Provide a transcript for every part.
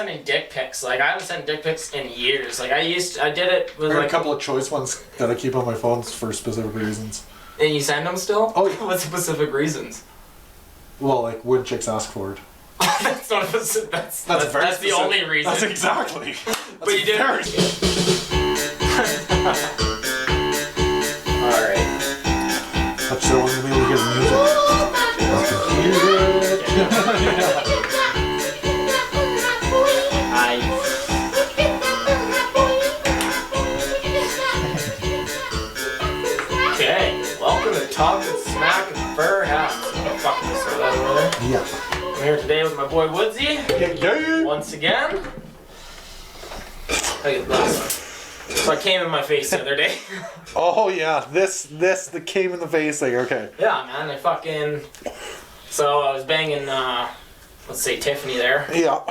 Sending dick pics. Like, I haven't sent dick pics in years. Like, I did it with like a couple of choice ones that I keep on my phone for specific reasons. And you send them still? Oh, yeah. What specific reasons? Well, like when chicks ask for it. That's not a specific. That's the only reason. That's exactly. But you did. Alright. That's the only way we hear music. Talking smack and fur hats. Oh, fuck this or that over there. Yeah. I'm here today with my boy Woodsy. Yeah. Once again. Look at last one. So I came in my face the other day. Oh yeah, this the came in the face thing. Okay. Yeah, man. I fucking. So I was banging, let's say Tiffany there. Yeah.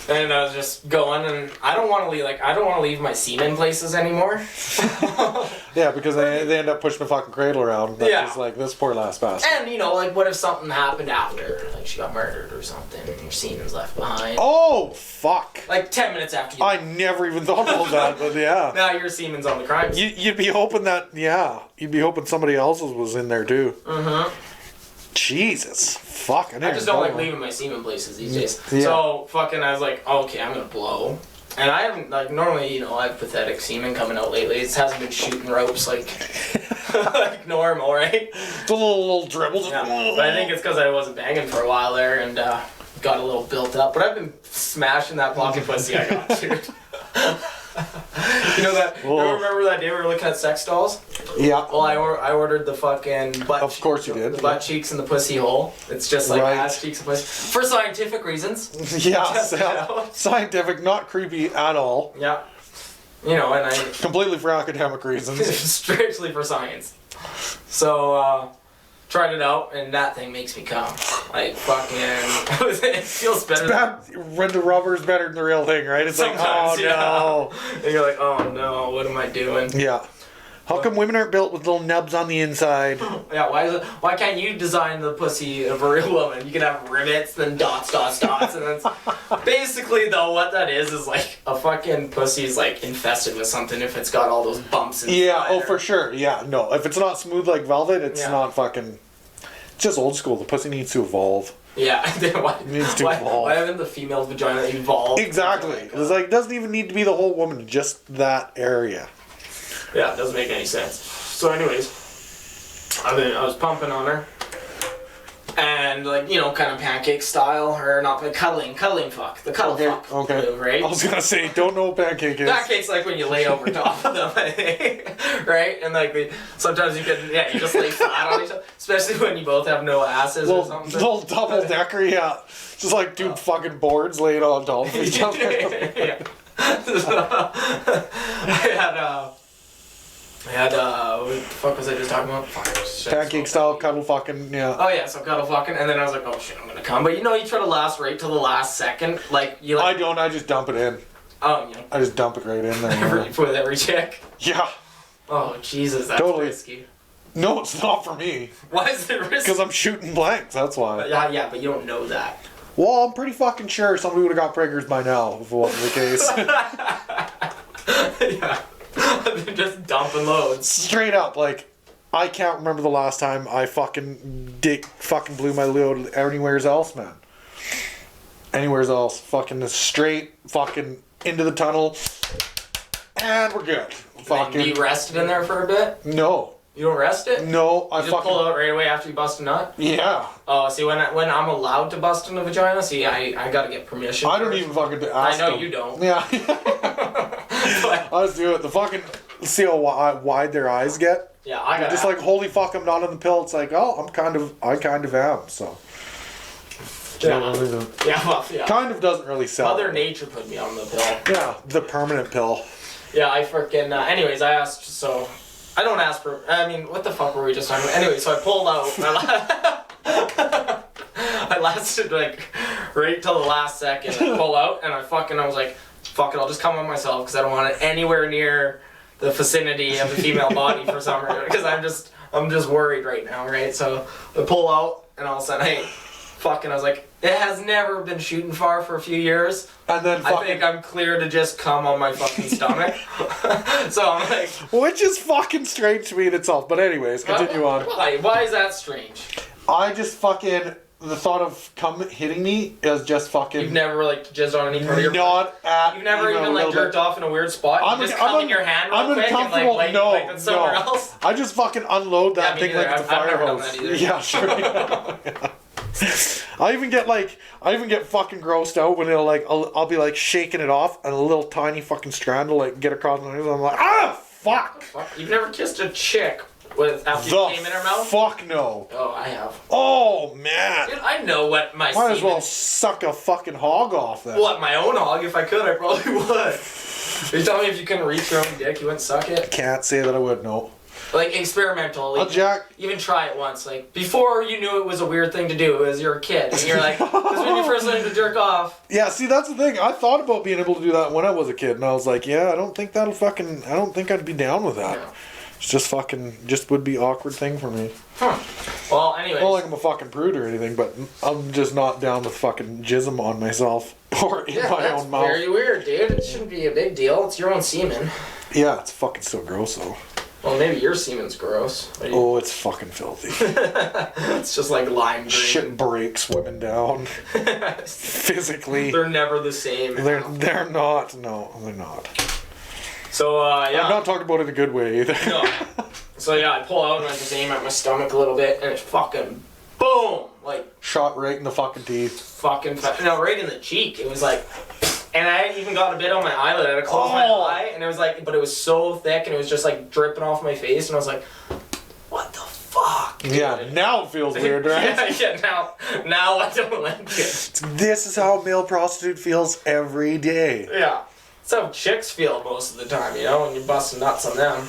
And I was just going, and I don't want to leave my semen places anymore. Yeah, because they end up pushing the fucking cradle around. That's like this poor last bastard. And like, what if something happened after? Like, she got murdered or something, and your semen's left behind. Oh, fuck. Like 10 minutes after you. I never even thought about that, but yeah. Now your semen's on the crime scene. You'd be hoping that, you'd be hoping somebody else's was in there too. Mm-hmm. Jesus. Fuck. I just don't like leaving my semen places these days. Yeah. So, I was like, oh, okay, I'm gonna blow. And I haven't, like, normally, I have pathetic semen coming out lately. It hasn't been shooting ropes like normal, right? It's a little dribble. Yeah. But I think it's because I wasn't banging for a while there and got a little built up. But I've been smashing that pocket pussy I got, dude. You know that? You remember that day we were looking at sex dolls? Yeah. Well, I ordered the fucking butt. Of course you did. The butt cheeks and the pussy hole. It's just like ass cheeks and pussy for scientific reasons. Yeah. Scientific, not creepy at all. Yeah. And I completely for academic reasons. Strictly for science. So tried it out, and that thing makes me come. Like, fucking, it feels better. It's bad. The rubber's better than the real thing, right? It's sometimes, like, oh no. And you're like, oh no, what am I doing? Yeah. How come women aren't built with little nubs on the inside? Yeah, why can't you design the pussy of a real woman? You can have rivets, then dots, and then basically though what that is like a fucking pussy's like infested with something if it's got all those bumps inside. Yeah, for sure. Yeah, no. If it's not smooth like velvet, it's not fucking. It's just old school. The pussy needs to evolve. Yeah, it needs to evolve. Why haven't the female vagina evolved? Exactly. It's like it doesn't even need to be the whole woman, just that area. Yeah, it doesn't make any sense. So anyways, I was pumping on her. And like, kind of pancake style, or not, cuddling fuck. The cuddle fuck. Okay. Move, right? I was gonna say, don't know what pancake is. Pancake's like when you lay over top of them, I think. Right? And like, sometimes you just lay flat on each other. Especially when you both have no asses or something. Little double decker, yeah. Just like two fucking boards laid on top of each other. Yeah. I had, what the fuck was I just talking about? Pancake style, cuddle fucking, yeah. Oh yeah, so cuddle fucking, and then I was like, oh shit, I'm gonna come. But you try to last right till the last second. Like, I don't, I just dump it in. Oh, yeah. I just dump it right in there. With every chick? Yeah. Oh, Jesus, that's risky. No, it's not for me. Why is it risky? Because I'm shooting blanks, that's why. Yeah, but you don't know that. Well, I'm pretty fucking sure somebody would have got preggers by now, if it wasn't the case. Yeah. They're just dumping loads. Straight up, like, I can't remember the last time I fucking blew my load anywheres else, man. Anywheres else. Fucking straight, fucking into the tunnel, and we're good. Fucking. Do you rest it in there for a bit? No. You don't rest it? No, I just pull it out right away after you bust a nut? Yeah. Oh, see, when I'm allowed to bust in a vagina, see, I gotta get permission. I don't even fucking ask I know them. you don't. Yeah. Let's do it. The fucking, see how wide their eyes get? Yeah, I gotta. Just like, holy fuck, I'm not on the pill. It's like, oh, I kind of am, so. Yeah. Kind of doesn't really sell. Mother Nature put me on the pill. Yeah, the permanent pill. Yeah, I freaking, anyways, I asked, so, I don't ask for, what the fuck were we just talking about? Anyway, so I pulled out, I lasted, like, right till the last second to pull out, and I was like, fuck it, I'll just come on myself, because I don't want it anywhere near the vicinity of the female body for some reason, because I'm just worried right now, right? So, I pull out, and all of a sudden, hey, fucking, I was like, It has never been shooting far for a few years. And then I think I'm clear to just come on my fucking stomach. So I'm like... Which is fucking strange to me in itself. But anyways, continue on. Why is that strange? I just fucking... The thought of cum hitting me is just fucking... You've never, like, jizzed on any part of your... Not at... You've never even like, jerked off in a weird spot? You just come in your hand real quick and, like it somewhere else? I just fucking unload that thing like it's a fire never done hose. that either. Yeah, sure. Yeah. I even get fucking grossed out when it'll like I'll be like shaking it off and a little tiny fucking strand will like get across my nose and I'm like, ah, fuck. You've never kissed a chick after you came in her mouth? Fuck no. Oh, I have. Oh man. Dude, I know what my Might as well suck a fucking hog off then. What, my own hog? If I could, I probably would. Are you telling me if you couldn't reach your own dick, you wouldn't suck it? Can't say that I would, no. Like, experimental. Like, even try it once. Like, before you knew it was a weird thing to do as you're a kid. And you're like, this is when you first learned to jerk off. Yeah, see, that's the thing. I thought about being able to do that when I was a kid. And I was like, yeah, I don't think I'd be down with that. Yeah. It's just would be awkward thing for me. Huh. Well, anyways. Not like I'm a fucking prude or anything, but I'm just not down with fucking jism on myself. Or in my own mouth. Very weird, dude. It shouldn't be a big deal. It's your own semen. Yeah, it's fucking so gross, though. Well, maybe your semen's gross. Oh, it's fucking filthy. It's just like lime green. Shit breaks women down. Physically. They're never the same. They're not. No, they're not. So, yeah. I'm not talking about it in a good way either. No. So, yeah, I pull out and I just aim at my stomach a little bit and it's fucking boom! Like... Shot right in the fucking teeth. No, right in the cheek. It was like... And I even got a bit on my eyelid. I had to close my eye, and it was like, but it was so thick, and it was just like dripping off my face, and I was like, "What the fuck?" Dude? Yeah, now it feels weird, right? Yeah. Now I don't like it. This is how a male prostitute feels every day. Yeah, that's how chicks feel most of the time, you know, when you're busting nuts on them.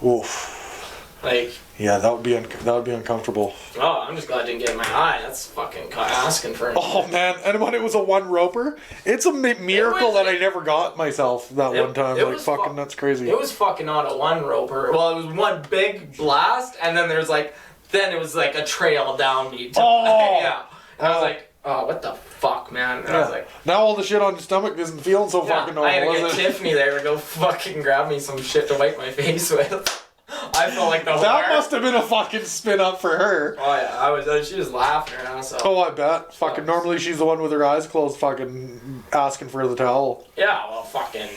Oof. Like. Yeah, that would be uncomfortable. Oh, I'm just glad I didn't get in my eye. That's fucking asking for anything. Oh man, and when it was a one roper, it's a miracle that I never got myself that one time. Like fucking, that's crazy. It was fucking not a one roper. Well, it was one big blast, and then it was like a trail down me. Yeah. And I was like, oh, what the fuck, man? And I was like, now all the shit on your stomach isn't feeling so fucking normal. I had to get Tiffany there to go fucking grab me some shit to wipe my face with. I felt like that must have been a fucking spin up for her. Oh yeah, she was laughing around. So. Oh, I bet. Fucking normally she's the one with her eyes closed, fucking asking for the towel. Yeah, well, fucking.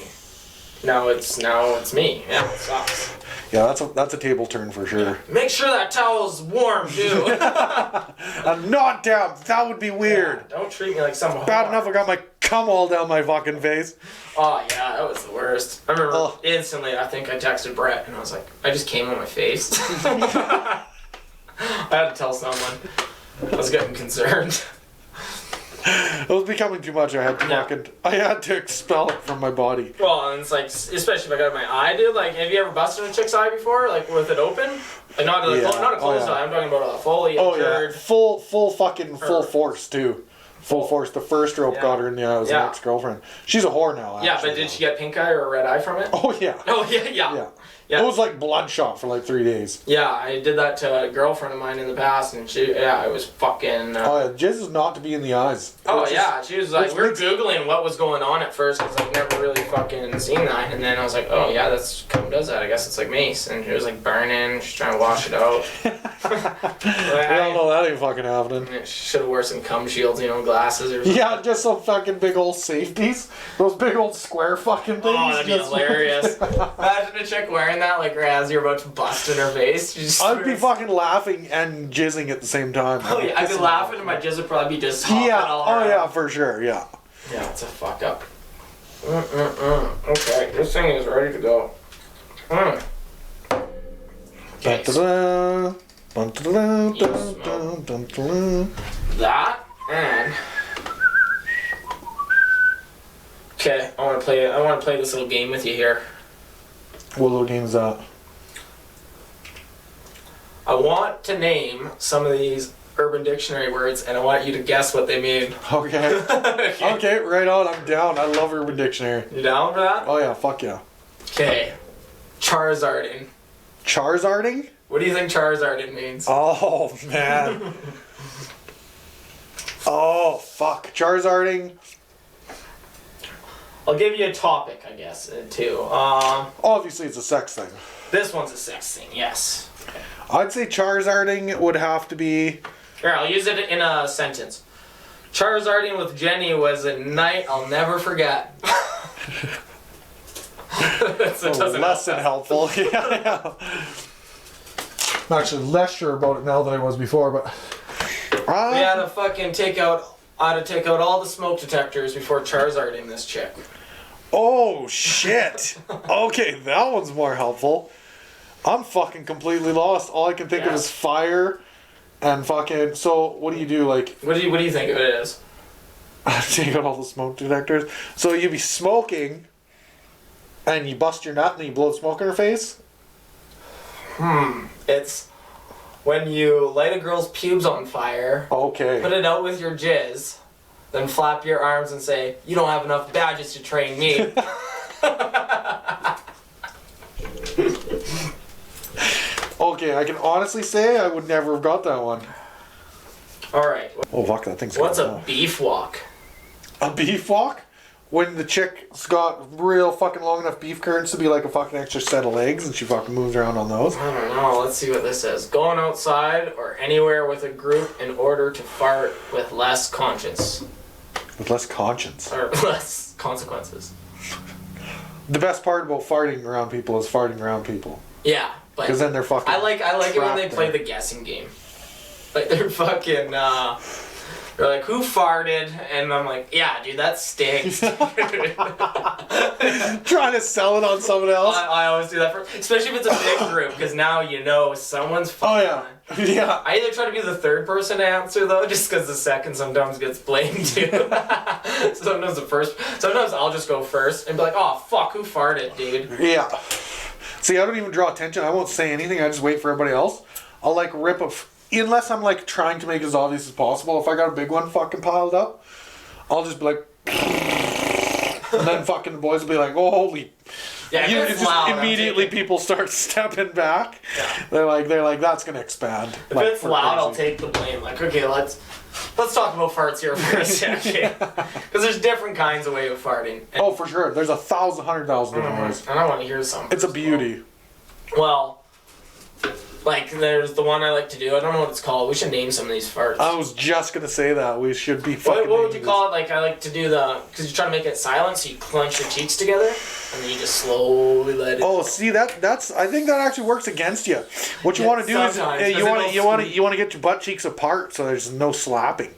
Now it's me. Yeah, it sucks. Yeah, that's a table turn for sure. Make sure that towel's warm, too. I'm not damp. That would be weird. Yeah, don't treat me like some bad enough I got my cum all down my fucking face. Oh yeah, that was the worst. I remember instantly. I think I texted Brett and I was like, I just came on my face. I had to tell someone. I was getting concerned. It was becoming too much. I had to expel it from my body. Well, and it's like, especially if I got my eye, dude. Like, have you ever busted a chick's eye before? Like, with it open? Like, not a closed eye. I'm talking about a fully injured. Full force too. Full force. The first rope got her in the eye. It was an ex-girlfriend. She's a whore now. Yeah, but did she get pink eye or a red eye from it? Oh yeah. Oh yeah. It was like bloodshot for like 3 days. Yeah, I did that to a girlfriend of mine in the past, and it was fucking... jizz is not to be in the eyes. She was like, we were Googling what was going on at first, because I've never really fucking seen that, and then I was like, oh yeah, that's cum does that, I guess it's like mace, and it was like burning, she's trying to wash it out. I don't know, that ain't fucking happening. Should have wore some cum shields, glasses or something. Yeah, just some fucking big old safeties. Those big old square fucking things. Oh, that'd be hilarious. Imagine a chick wearing that, like, as you're about to bust in her face. I'd be fucking laughing and jizzing at the same time. Oh yeah, I'd be laughing and my jizz would probably be just hopping all around. Oh yeah, for sure, yeah. Yeah, it's a fuck up. Okay, this thing is ready to go. Okay, that and... Okay, I want to play this little game with you here. What little game is that? I want to name some of these Urban Dictionary words, and I want you to guess what they mean. Okay. Okay, right on. I'm down. I love Urban Dictionary. You down for that? Oh yeah, fuck yeah. Okay. Charizarding. Charizarding? What do you think Charizarding means? Oh, man. Oh, fuck. Charizarding. I'll give you a topic, I guess, too. Obviously, it's a sex thing. This one's a sex thing, yes. I'd say Charizarding would have to be... Here, I'll use it in a sentence. Charizarding with Jenny was a night I'll never forget. So it doesn't less than helpful. Yeah. I'm actually less sure about it now than I was before, but... We had to fucking take out all the smoke detectors before Charizarding this chick. Oh, shit. Okay, that one's more helpful. I'm fucking completely lost. All I can think of is fire and fucking... So, what do you do, like... What do you think of it as? Take out all the smoke detectors. So, you'd be smoking, and you bust your nut, and then you blow smoke in her face? It's when you light a girl's pubes on fire, Okay. put it out with your jizz, then flap your arms and say, "You don't have enough badges to train me." Okay, I can honestly say I would never have got that one. Alright. Oh, fuck, that thing's What's going a off. beef walk? A beef walk? When the chick's got real fucking long enough beef curtains to be like a fucking extra set of legs and she fucking moves around on those. I don't know. Let's see what this says. Going outside or anywhere with a group in order to fart with less conscience. With less conscience. Or less consequences. The best part about farting around people is farting around people. Yeah, but... Because then they're fucking I like it when they trapped play there. the guessing game. Like, they're fucking, they're like, who farted? And I'm like, yeah, dude, that stinks. Trying to sell it on someone else. I always do that, especially if it's a big group, because now you know someone's fucking. Oh, yeah. Yeah. I either try to be the third person to answer, though, just because the second sometimes gets blamed, too. Sometimes I'll just go first and be like, oh, fuck, who farted, dude? Yeah. See, I don't even draw attention. I won't say anything. I just wait for everybody else. I'll, like, rip a... Unless I'm, like, trying to make it as obvious as possible. If I got a big one fucking piled up, I'll just be like... and then fucking the boys will be like, oh, holy... Yeah, if it's just loud, immediately people start stepping back. Yeah. They're like, that's gonna expand. If like, it's for loud, I'll crazy. take the blame. Like, okay, let's talk about farts here for a second. Because there's different kinds of way of farting. And Oh, for sure. There's 100,000 different ways. I don't want to hear some. It's a beauty. Well, like, there's the one I like to do. I don't know what it's called. We should name some of these farts. I was just gonna say that. We should be fucking... What would you call it? Like, I like to do because you try to make it silent, so you clench your cheeks together, and then you just slowly let it... Oh, see, that's... I think that actually works against you. What you Yeah, want to do is... sometimes, you want because to get your butt cheeks apart so there's no slapping.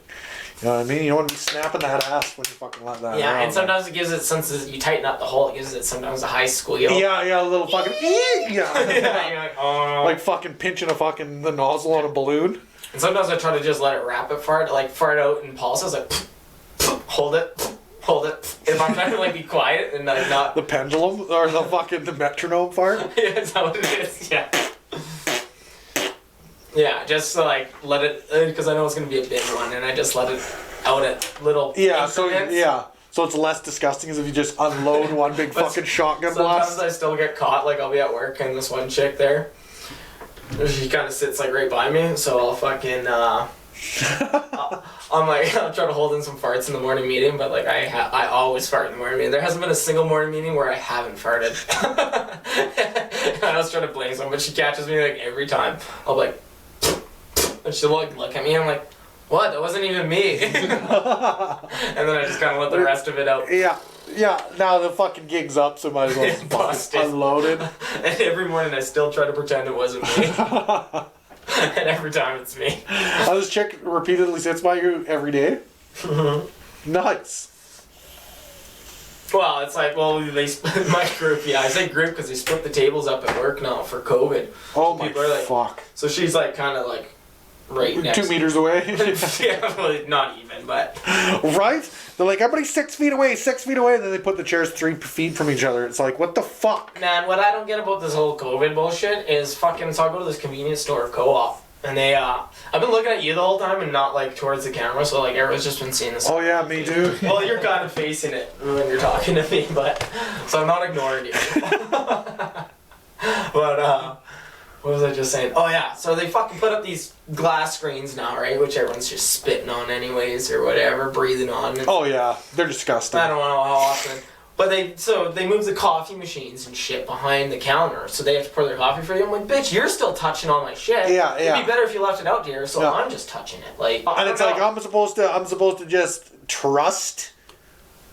You know what I mean? You don't want to be snapping that ass when you fucking let that Yeah, around. and sometimes it gives it, since you tighten up the hole, it gives it sometimes a high squeal. Yeah, a little fucking... Yeah. Yeah, you're like, oh. Like fucking pinching the nozzle on a balloon. And sometimes I try to just let it rapid fart, like fart out in pulses, like hold it. If I'm trying to like be quiet and like not. The pendulum or the metronome part. Yeah, is that what it is? Yeah. Yeah, just to like let it, because I know it's gonna be a big one, and I just let it out at little. Yeah. increments. So it's less disgusting as if you just unload one big But fucking shotgun Sometimes blast. I still get caught. Like I'll be at work and this one chick there, she kind of sits like right by me, so I'll fucking. I'll try to hold in some farts in the morning meeting, but like I always fart in the morning meeting. There hasn't been a single morning meeting where I haven't farted. I was trying to blame someone, but she catches me like every time. I'll be like, and she'll look at me. And I'm like, what? That wasn't even me. And then I just kind of let the rest of it out. Yeah. Now the fucking gig's up, so might as well just Busted. unload it. And every morning I still try to pretend it wasn't me. And every time it's me. This chick repeatedly sits by you every day. Nice. Well, it's like, my group, yeah, I say group because they split the tables up at work now for COVID. Oh my People are like, fuck. so she's like kind of like right next 2 meters away. Yeah, well, not even, but Right? They're like, everybody's 6 feet away, 6 feet away, and then they put the chairs 3 feet from each other. It's like, what the fuck? man, what I don't get about this whole COVID bullshit is fucking, so I go to this convenience store co-op, and they, I've been looking at you the whole time and not like towards the camera, so like everyone's just been seeing this. Oh yeah, me too. Well, you're kind of facing it when you're talking to me, but so I'm not ignoring you. But What was I just saying? Oh yeah, so they fucking put up these glass screens now, right? Which everyone's just spitting on anyways or whatever, breathing on. Oh yeah, they're disgusting. I don't know how often. But they move the coffee machines and shit behind the counter, so they have to pour their coffee for you. I'm like, bitch, you're still touching all my shit. Yeah. It'd be better if you left it out here, so I'm just touching it. Like, and it's like I'm supposed to just trust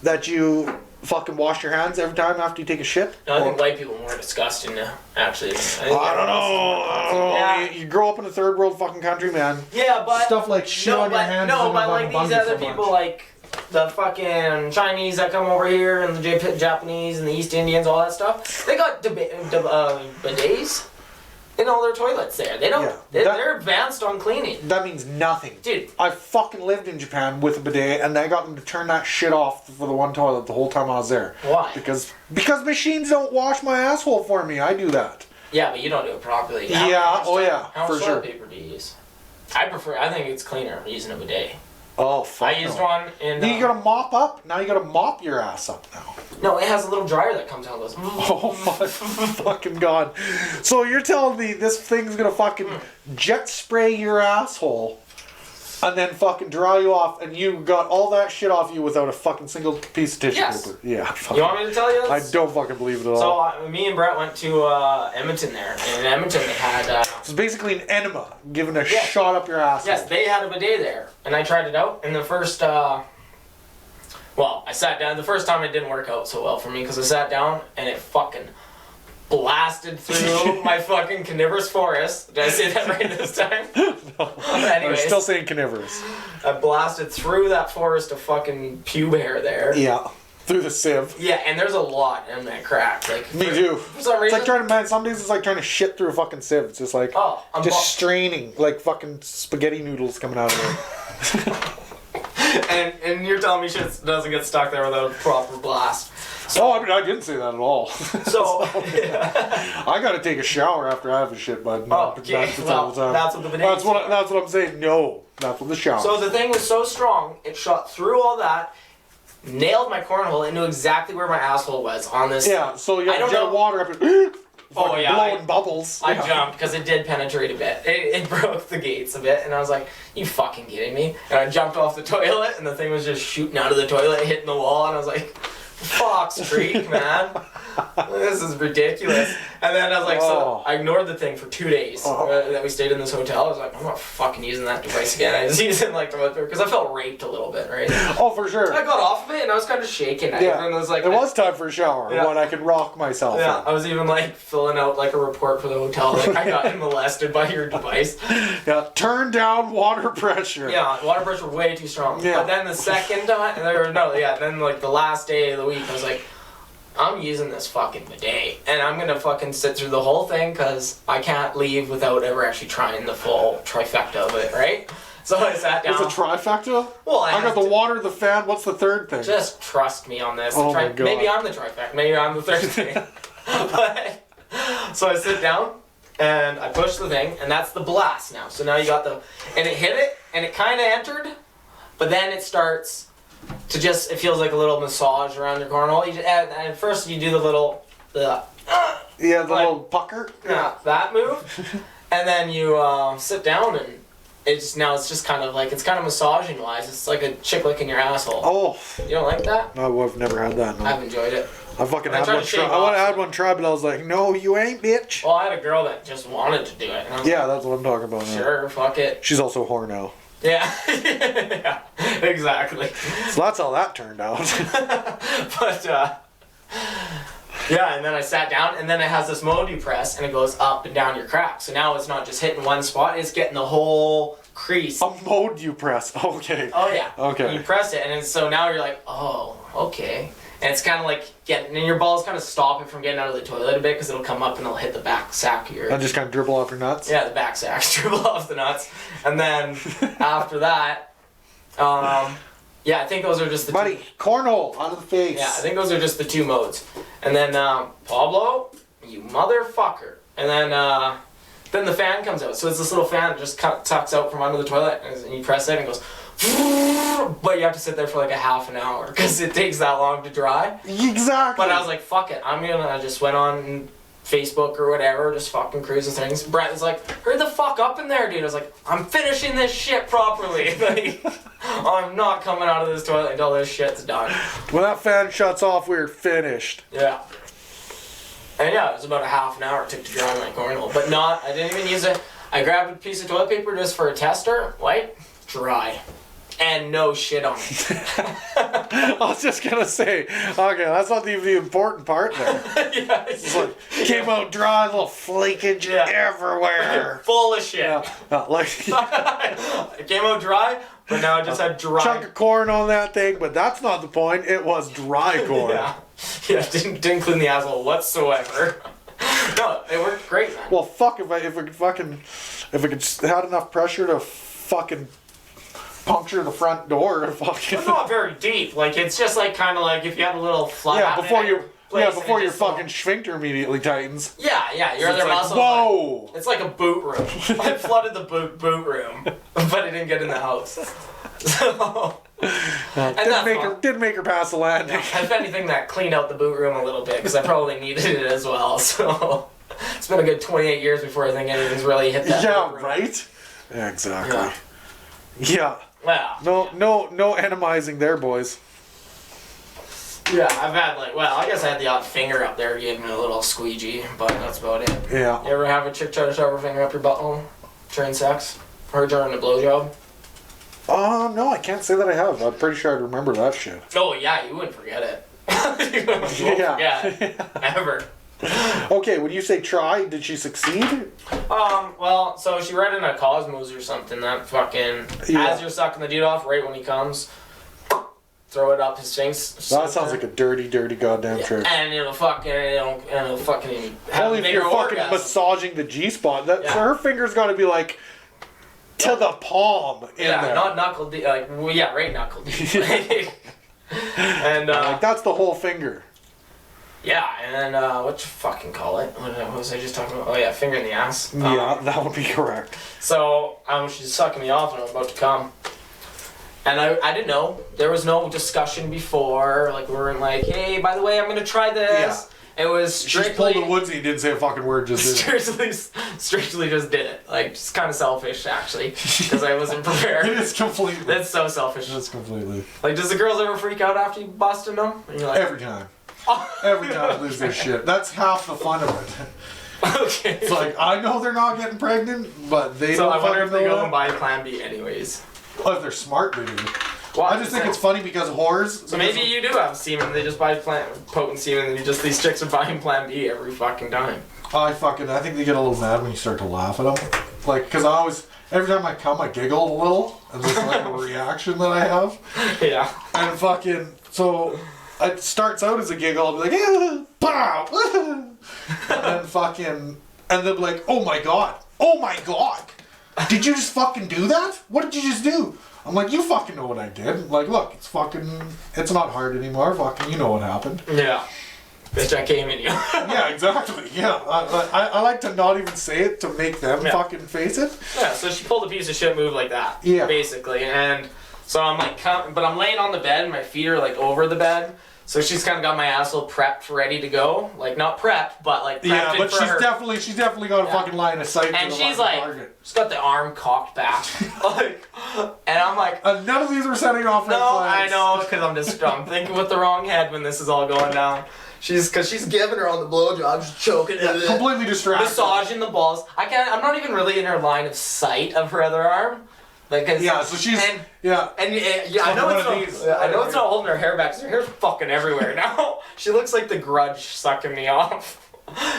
that you fucking wash your hands every time after you take a shit. No, I think white people are more disgusting now. Actually, I don't know. Yeah. You grow up in a third world fucking country, man. Yeah, but Stuff like shit on your hands. No, isn't but fucking like bug these you other so people, much. like the fucking Chinese that come over here and the Japanese and the East Indians, all that stuff. They got bidets in all their toilets there. They don't. Yeah, They're advanced on cleaning. That means nothing. Dude. I fucking lived in Japan with a bidet, and I got them to turn that shit off for the one toilet the whole time I was there. Why? Because machines don't wash my asshole for me. I do that. Yeah, but you don't do it properly. Yeah, How for much sure. toilet paper do you use? I think it's cleaner using a bidet. Oh, fuck. I used one in... Then you gotta mop up. Now you gotta mop your ass up now. No, it has a little dryer that comes out and goes... Oh my fucking god. So you're telling me this thing's gonna fucking jet spray your asshole and then fucking dry you off, and you got all that shit off you without a fucking single piece of tissue Yes. paper? Yeah. You want me to tell you I this? don't fucking believe it at all. So me and Brett went to Edmonton there, and in Edmonton they had... It's basically an enema given a shot up your asshole. Yes, they had a bidet there, and I tried it out, and the first... well, I sat down. The first time it didn't work out so well for me, because I sat down, and it fucking blasted through my fucking carnivorous forest. Did I say that right this time? No. Anyways, I'm still saying carnivorous. I blasted through that forest of fucking pube hair there. Yeah. Through the sieve. Yeah, and there's a lot in that crack. Like Me too. For some It's reason. like trying to, man, some days it's like trying to shit through a fucking sieve. It's just like, I'm just straining, like fucking spaghetti noodles coming out of it. and you're telling me shit doesn't get stuck there without a proper blast. Oh, I mean, I didn't say that at all. So, yeah. I gotta take a shower after I have a shit, but Oh, okay. Well, that's what the bidet That's what I'm saying. No, that's what the shower. So the thing was so strong, it shot through all that, nailed my cornhole into exactly where my asshole was on this. Yeah, so you I don't got know. water up and blowing bubbles. I jumped because it did penetrate a bit. It broke the gates a bit, and I was like, "You fucking kidding me?" And I jumped off the toilet, and the thing was just shooting out of the toilet, hitting the wall, and I was like, "Fuck's freak, man! This is ridiculous." And then I was like, so I ignored the thing for 2 days that we stayed in this hotel. I was like, I'm not fucking using that device again. I just used it like toilet paper because I felt raped a little bit, right? Oh, for sure. I got off of it and I was kind of shaking. Yeah, And I was like, it was time for a shower when I could rock myself. Yeah, I was even like filling out like a report for the hotel. Like I got molested by your device. Yeah, turn down water pressure. Yeah, water pressure way too strong. Yeah. But then the second time, then like the last day of the week, I was like, I'm using this fucking bidet, and I'm gonna fucking sit through the whole thing because I can't leave without ever actually trying the full trifecta of it, right? So I sat down. It's a trifecta? Well, I got the water, the fan. What's the third thing? Just trust me on this. Oh my God. Maybe I'm the trifecta. Maybe I'm the third thing. But, so I sit down and I push the thing, and that's the blast now. So now you got and it hit it, and it kind of entered, but then it starts to it feels like a little massage around your cornhole. And first you do the little pucker. Yeah, that move, and then you sit down and it's just kind of massaging wise. It's like a chick licking your asshole. Oh, You don't like that? no, I've never had that. No. I've enjoyed it. I fucking I had tried one to try. shave I would off. have had one try, but I was like, no, you ain't, bitch. Well, I had a girl that just wanted to do it. And I was Yeah, that's what I'm talking about. like, Now. sure, fuck it. She's also a whore now. Yeah, yeah, exactly. So that's how that turned out. But yeah, and then I sat down, and then it has this mode you press, and it goes up and down your crack. So now it's not just hitting one spot; it's getting the whole crease. A mode you press. Okay. Oh yeah. Okay. You press it, and so now you're like, oh, okay. And it's kind of like and your balls kind of stop it from getting out of the toilet a bit because it'll come up and it'll hit the back sack of your. I just kind of dribble off your nuts. Yeah, the back sacks dribble off the nuts, and then after that, yeah, I think those are just the Buddy, cornhole out of the face. Yeah, I think those are just the two modes. And then Pablo, you motherfucker. And then the fan comes out. So it's this little fan that just tucks out from under the toilet, and you press it and it goes. But you have to sit there for like a half an hour because it takes that long to dry. Exactly. But I was like, fuck it. I just went on and Facebook or whatever, just fucking cruising things. Brett was like, hurry the fuck up in there, dude. I was like, I'm finishing this shit properly. Like, I'm not coming out of this toilet until this shit's done. When that fan shuts off, we're finished. Yeah. And yeah, it was about a half an hour it took to dry my cornhole. But not, I didn't even use it. I grabbed a piece of toilet paper just for a tester, white, dry. And no shit on it. I was just gonna say, okay, that's not even the important part there. Yeah, It's like, came out dry, little flakage everywhere. full of shit. Like It came out dry, but now it just had dry. chunk of corn on that thing, but that's not the point. It was dry corn. Yeah, didn't clean the asshole whatsoever. No, it worked great, man. Well, fuck if it could had enough pressure to fucking puncture the front door. Fucking It's not very deep. Like, it's just like kind of like if you had a little flood. before your just fucking sphincter immediately tightens. Yeah, your other It's like, muscles. whoa! Like, it's like a boot room. I flooded the boot room, but I didn't get in the house. So, Didn't make her pass the landing. if anything, that cleaned out the boot room a little bit because I probably needed it as well. So it's been a good 28 years before I think anything's really hit that. Yeah, boot room. right. Yeah, exactly. Yeah. Wow. No atomizing there, boys. Yeah, I've had I guess I had the odd finger up there giving me a little squeegee, but that's about it. Yeah. You ever have a chick try to shove her finger up your butthole during sex? Or during a blowjob? No, I can't say that I have. I'm pretty sure I'd remember that shit. Oh yeah, you wouldn't forget it. You won't forget. Ever. Okay, when you say try, did she succeed? Well, so she read in a Cosmos or something that fucking as you're sucking the dude off, right when he comes, throw it up his sphinx. That sounds like a dirty goddamn trick. And it'll fucking have Only a if bigger you're fucking orgasm. massaging the G spot. That so her finger's got to be like to the palm in there. Not knuckle deep. Right knuckle deep. And like that's the whole finger. yeah, and what you fucking call it? What was I just talking about? Oh yeah, finger in the ass. Yeah, that would be correct. So she's sucking me off and I'm about to come. And I didn't know. There was no discussion before. Like, we weren't like, hey, by the way, I'm going to try this. Yeah. It was strictly... She pulled the woodsy and didn't say a fucking word, just did it. Strictly just did it. Like, just kind of selfish, actually. Because I wasn't prepared. It is completely. That's so selfish. That's completely. Like, does the girls ever freak out after you busting them? And you're like, every time. Every time I lose their shit. That's half the fun of it. Okay. It's like, I know they're not getting pregnant, but they so don't I wonder if they go that. and buy Plan B anyways. Well, if they're smart, they do. Well, I just think it's funny because whores. So maybe you do have semen. They just buy potent semen, and these chicks are buying Plan B every fucking time. I think they get a little mad when you start to laugh at them. Like, because every time I come, I giggle a little, and there's like a reaction that I have. Yeah. And fucking, so it starts out as a giggle. I'll be like, yeah, pow, and they'll be like, oh my god, did you just fucking do that? What did you just do? I'm like, you fucking know what I did. I'm like, look, it's not hard anymore. Fucking, you know what happened. Yeah. Bitch, I came in you. Yeah, exactly. Yeah. I like to not even say it to make them fucking face it. Yeah, so she pulled a piece of shit move like that. Yeah. Basically. And so I'm like, but I'm laying on the bed and my feet are like over the bed. So she's kind of got my asshole prepped, ready to go. Like, not prepped, but like prepped. Yeah, but she's her. definitely got a fucking line of sight. And to she's the like, target. she's got the arm cocked back. Like, and I'm like, none of these were setting off red no, flags. I know, because I'm thinking with the wrong head when this is all going down. Because she's giving her on the blowjob, just choking it. Completely distracted. Massaging the balls. I'm not even really in her line of sight of her other arm. Like, so she's I know it's not holding her hair back because her hair's fucking everywhere now. She looks like the Grudge sucking me off,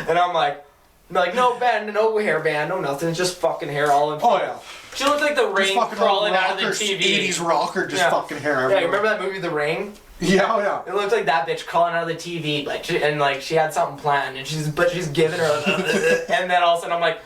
and I'm like, no band, no hairband, no nothing, just fucking hair all in. Oh yeah. She looked like the Rain crawling out of the TV. 80s rocker, just fucking hair everywhere. Yeah, you remember that movie, The Rain? Yeah. It looked like that bitch crawling out of the TV, and she had something planned, and she's giving her, and then all of a sudden I'm like,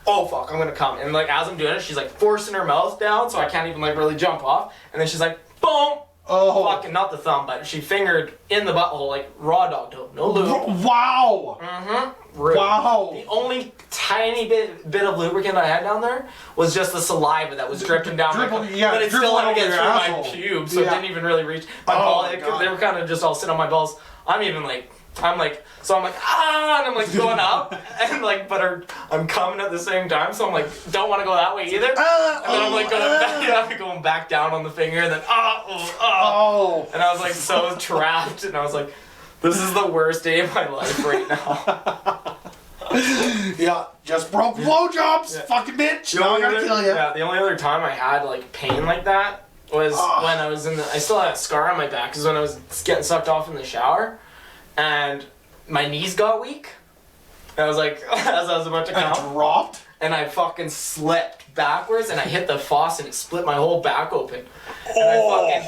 oh fuck, I'm gonna come. And like as I'm doing it, she's like forcing her mouth down so I can't even like really jump off. And then she's like, boom! Oh. Fucking not the thumb, but she fingered in the butthole like raw dog dope, no lube. Wow! Mm-hmm. rude. Wow. The only tiny bit of lubricant I had down there was just the saliva that was dripping down my Dribbling, yeah, but it still dribbling didn't get over through your my asshole. pubes, so it Yeah. didn't even really reach my Oh balls. my God. They were kind of just all sitting on my balls. I'm like, ah, and I'm like going up, and like, but I'm coming at the same time, so I'm like, don't want to go that way either. And then I'm like going back down on the finger, and then Oh. and I was like so trapped, and I was like, this is the worst day of my life right now. Yeah, just broke blowjobs, fucking bitch. Now I'm gonna kill you. Yeah, the only other time I had like pain like that was when I was I still had a scar on my back, because when I was getting sucked off in the shower, and my knees got weak. I was like, as I was about to I come, dropped. and I fucking slipped backwards, and I hit the faucet, and it split my whole back open. And Oh.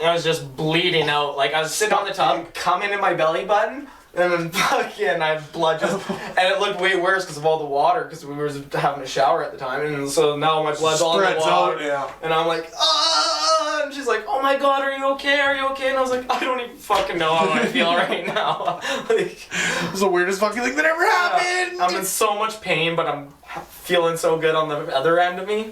I was just bleeding out. Like, I was sitting on the tub, coming in my belly button, and then fucking I had blood just, and it looked way worse because of all the water, because we were having a shower at the time, and so now my blood's all in the Spreads water. out, yeah. And I'm like, ah, and she's like, oh my god, are you okay? Are you okay? And I was like, I don't even fucking know how I feel right now. Like, It was the weirdest fucking thing that ever happened. I'm in so much pain, but I'm feeling so good on the other end of me.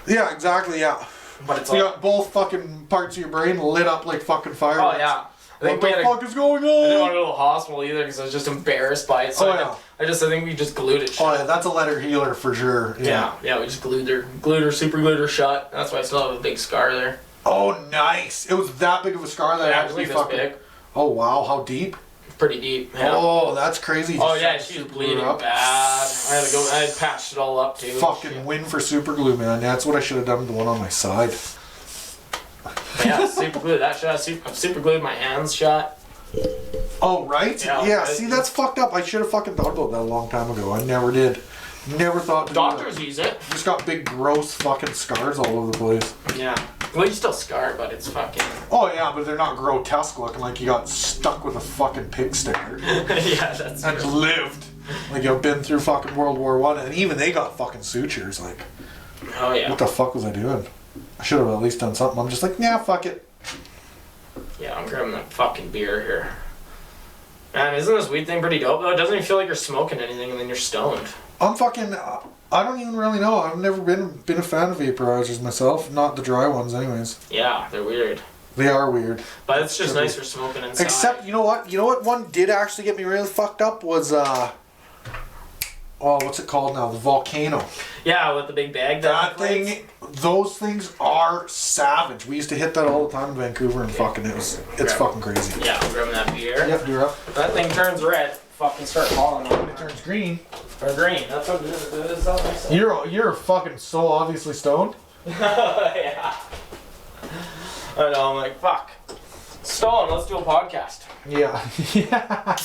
Yeah, exactly, yeah. But it's You all, got both fucking parts of your brain lit up like fucking fireworks. oh yeah. I What think the we had fuck is going I didn't want on? to go to the hospital either because I was just embarrassed by it. So Oh, I think we just glued it shut. Oh yeah, that's a letter healer for sure. Yeah, we just glued her, super glued her shut. That's why I still have a big scar there. Oh, nice. It was that big of a scar that Yeah, actually this fucking. big. Oh wow, how deep? Pretty deep. Yeah. Oh, that's crazy. Oh Just yeah, super she was glue bleeding her up. bad. I had patched it all up too. Fucking Shit. win for super glue, man. That's what I should have done with the one on my side. But yeah, super glued that shot. I've super glued my hands shut. Oh right? Yeah, See, that's fucked up. I should have fucking thought about that a long time ago. I never did. Never thought. To do that. Doctors use it. Just got big, gross fucking scars all over the place. Yeah. Well, you still scarred, but it's fucking. Oh yeah, but they're not grotesque looking like you got stuck with a fucking pig sticker Yeah, that's and true. lived. Like you've been through fucking World War I, and even they got fucking sutures. Like, Oh yeah. what the fuck was I doing? I should have at least done something. I'm just like, yeah, fuck it. Yeah, I'm grabbing that fucking beer here. Man, isn't this weed thing pretty dope though? It doesn't even feel like you're smoking anything and then you're stoned. I'm fucking. I don't even really know. I've never been a fan of vaporizers myself. Not the dry ones, anyways. Yeah, they're weird. They are weird. But it's just nice for smoking inside. Except, you know what? You know what one did actually get me really fucked up was, oh, what's it called now? The Volcano. Yeah, with the big bag. That thing, those things are savage. We used to hit that all the time in Vancouver and fucking, it's Yeah. fucking crazy. Yeah, I'm grabbing that beer. Yep, you're up. That thing turns red. Fucking start hauling on It it. turns green. Or green. That's what it is. It is that makes sense. You're fucking so obviously stoned. Yeah. I know, I'm like, fuck. Stone, let's do a podcast. Yeah. Yeah.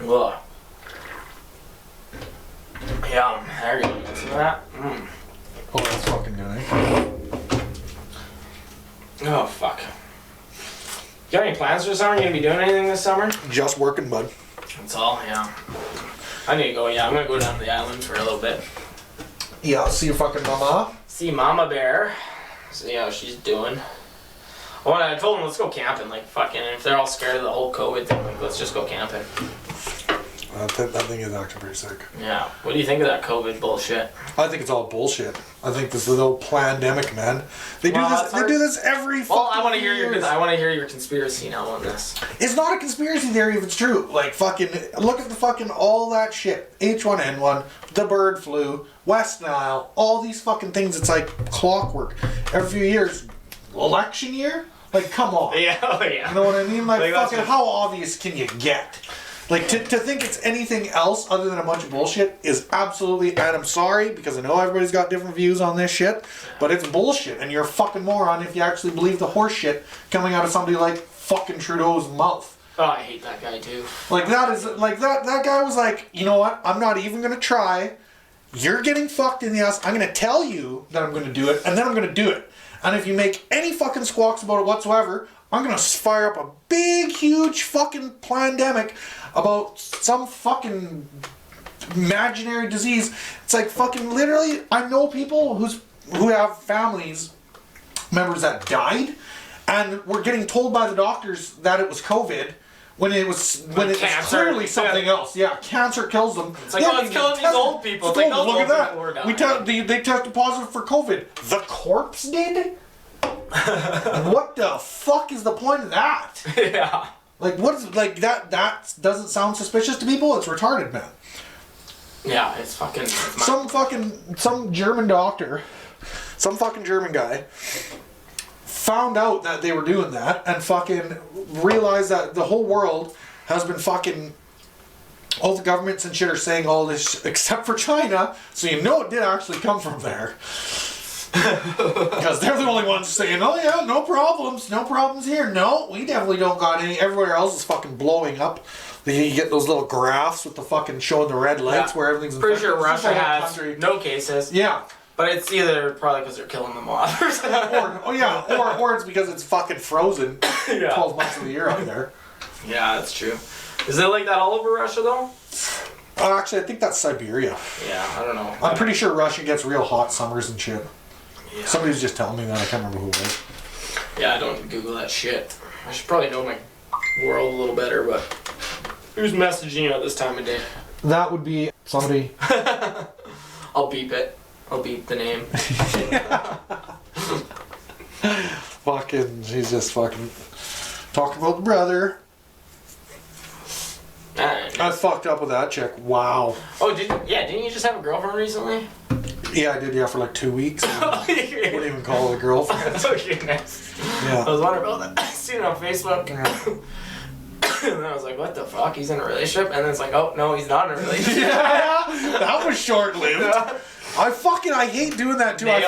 Ugh. Yeah, there you go. See that? Mm. Oh, that's fucking good, eh? Oh, fuck. You got any plans for the summer? You gonna be doing anything this summer? Just working, bud. That's all, yeah. I need to go, yeah. I'm gonna go down to the island for a little bit. Yeah, see your fucking mama. See Mama Bear. See how she's doing. Well, I told them let's go camping, like fucking, if they're all scared of the whole COVID thing, like, let's just go camping. That thing is actually pretty sick. Yeah. What do you think of that COVID bullshit? I think it's all bullshit. I think this little pandemic, man. They do Well, this. it's They hard- do this every fucking. Well, I want to hear years. I want to hear your conspiracy now on this. It's not a conspiracy theory if it's true. Like fucking, look at the fucking all that shit. H1N1, the bird flu, West Nile, all these fucking things. It's like clockwork. Every few years, election year. Like, come on. Yeah, oh yeah. You know what I mean? Like, Like, that's fucking, just- how obvious can you get? Like, to think it's anything else other than a bunch of bullshit is absolutely, and I'm sorry, because I know everybody's got different views on this shit, but it's bullshit, and you're a fucking moron if you actually believe the horse shit coming out of somebody like fucking Trudeau's mouth. Oh, I hate that guy too. Like, that is, like, that guy was like, you know what, I'm not even gonna try, you're getting fucked in the ass, I'm gonna tell you that I'm gonna do it, and then I'm gonna do it. And if you make any fucking squawks about it whatsoever, I'm gonna fire up a big, huge fucking pandemic about some fucking imaginary disease. It's like fucking literally, I know people who have families, members that died, and were getting told by the doctors that it was COVID, when it's cancer. clearly something else. Yeah, cancer kills them. It's like, oh, it's killing these old people. It's like, those look old at people were that. dying. They tested positive for COVID. The corpse did? What the fuck is the point of that? Yeah. Like, what is, like, that doesn't sound suspicious to people? It's retarded, man. Yeah, it's fucking... Some German doctor, some fucking German guy, found out that they were doing that and fucking realized that the whole world has been fucking... All the governments and shit are saying all this except for China, so you know it did actually come from there. Because they're the only ones saying, oh yeah, no problems here. No, we definitely don't got any. Everywhere else is fucking blowing up. You get those little graphs with the fucking showing the red lights where everything's pretty sure infected. Russia has no cases. Yeah. But it's either probably because they're killing them off or something. or it's because it's fucking frozen 12 months of the year out there. Yeah, that's true. Is it like that all over Russia though? Actually, I think that's Siberia. Yeah, I don't know. I'm pretty sure Russia gets real hot summers and shit. Yeah. Somebody was just telling me that. I can't remember who it was. Yeah, I don't Google that shit. I should probably know my world a little better, but who's messaging you at this time of day? That would be somebody. I'll beep it. I'll beep the name. Fucking, he's just fucking talking about the brother. I fucked up with that chick. Wow. Oh, didn't you just have a girlfriend recently? Yeah, I did. Yeah, for like 2 weeks. Wouldn't even call it a girlfriend. Okay, nice. Yeah. I was wondering about that. I seen it on Facebook. And I was like, what the fuck? He's in a relationship? And then it's like, oh, no, he's not in a relationship. Yeah, that was short-lived. Yeah. I hate doing that too. I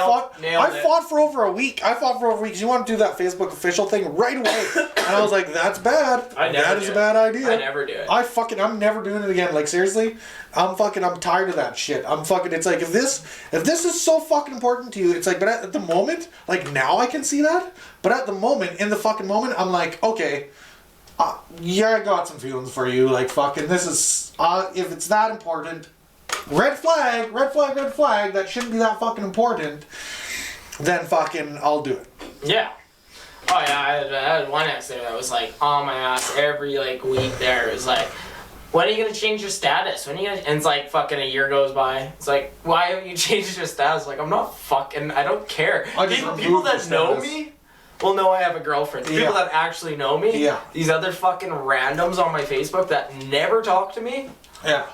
fought for over a week. You want to do that Facebook official thing right away. And I was like, that's bad. That is a bad idea. I never do it. I'm never doing it again. Like, seriously, I'm tired of that shit. It's like, if this is so fucking important to you, it's like, but at the moment, like, now I can see that. But at the moment, in the fucking moment, I'm like, okay, yeah, I got some feelings for you. Like, fucking, this is, if it's that important, red flag, that shouldn't be that fucking important, then fucking I'll do it. Yeah. Oh yeah, I had one ex there that was like on my ass every like week there. It was like, when are you gonna change your status? And it's like fucking a year goes by. It's like, why haven't you changed your status? Like, I'm not fucking, I don't care. People that know me will know I have a girlfriend. People that actually know me, these other fucking randoms on my Facebook that never talk to me. Yeah.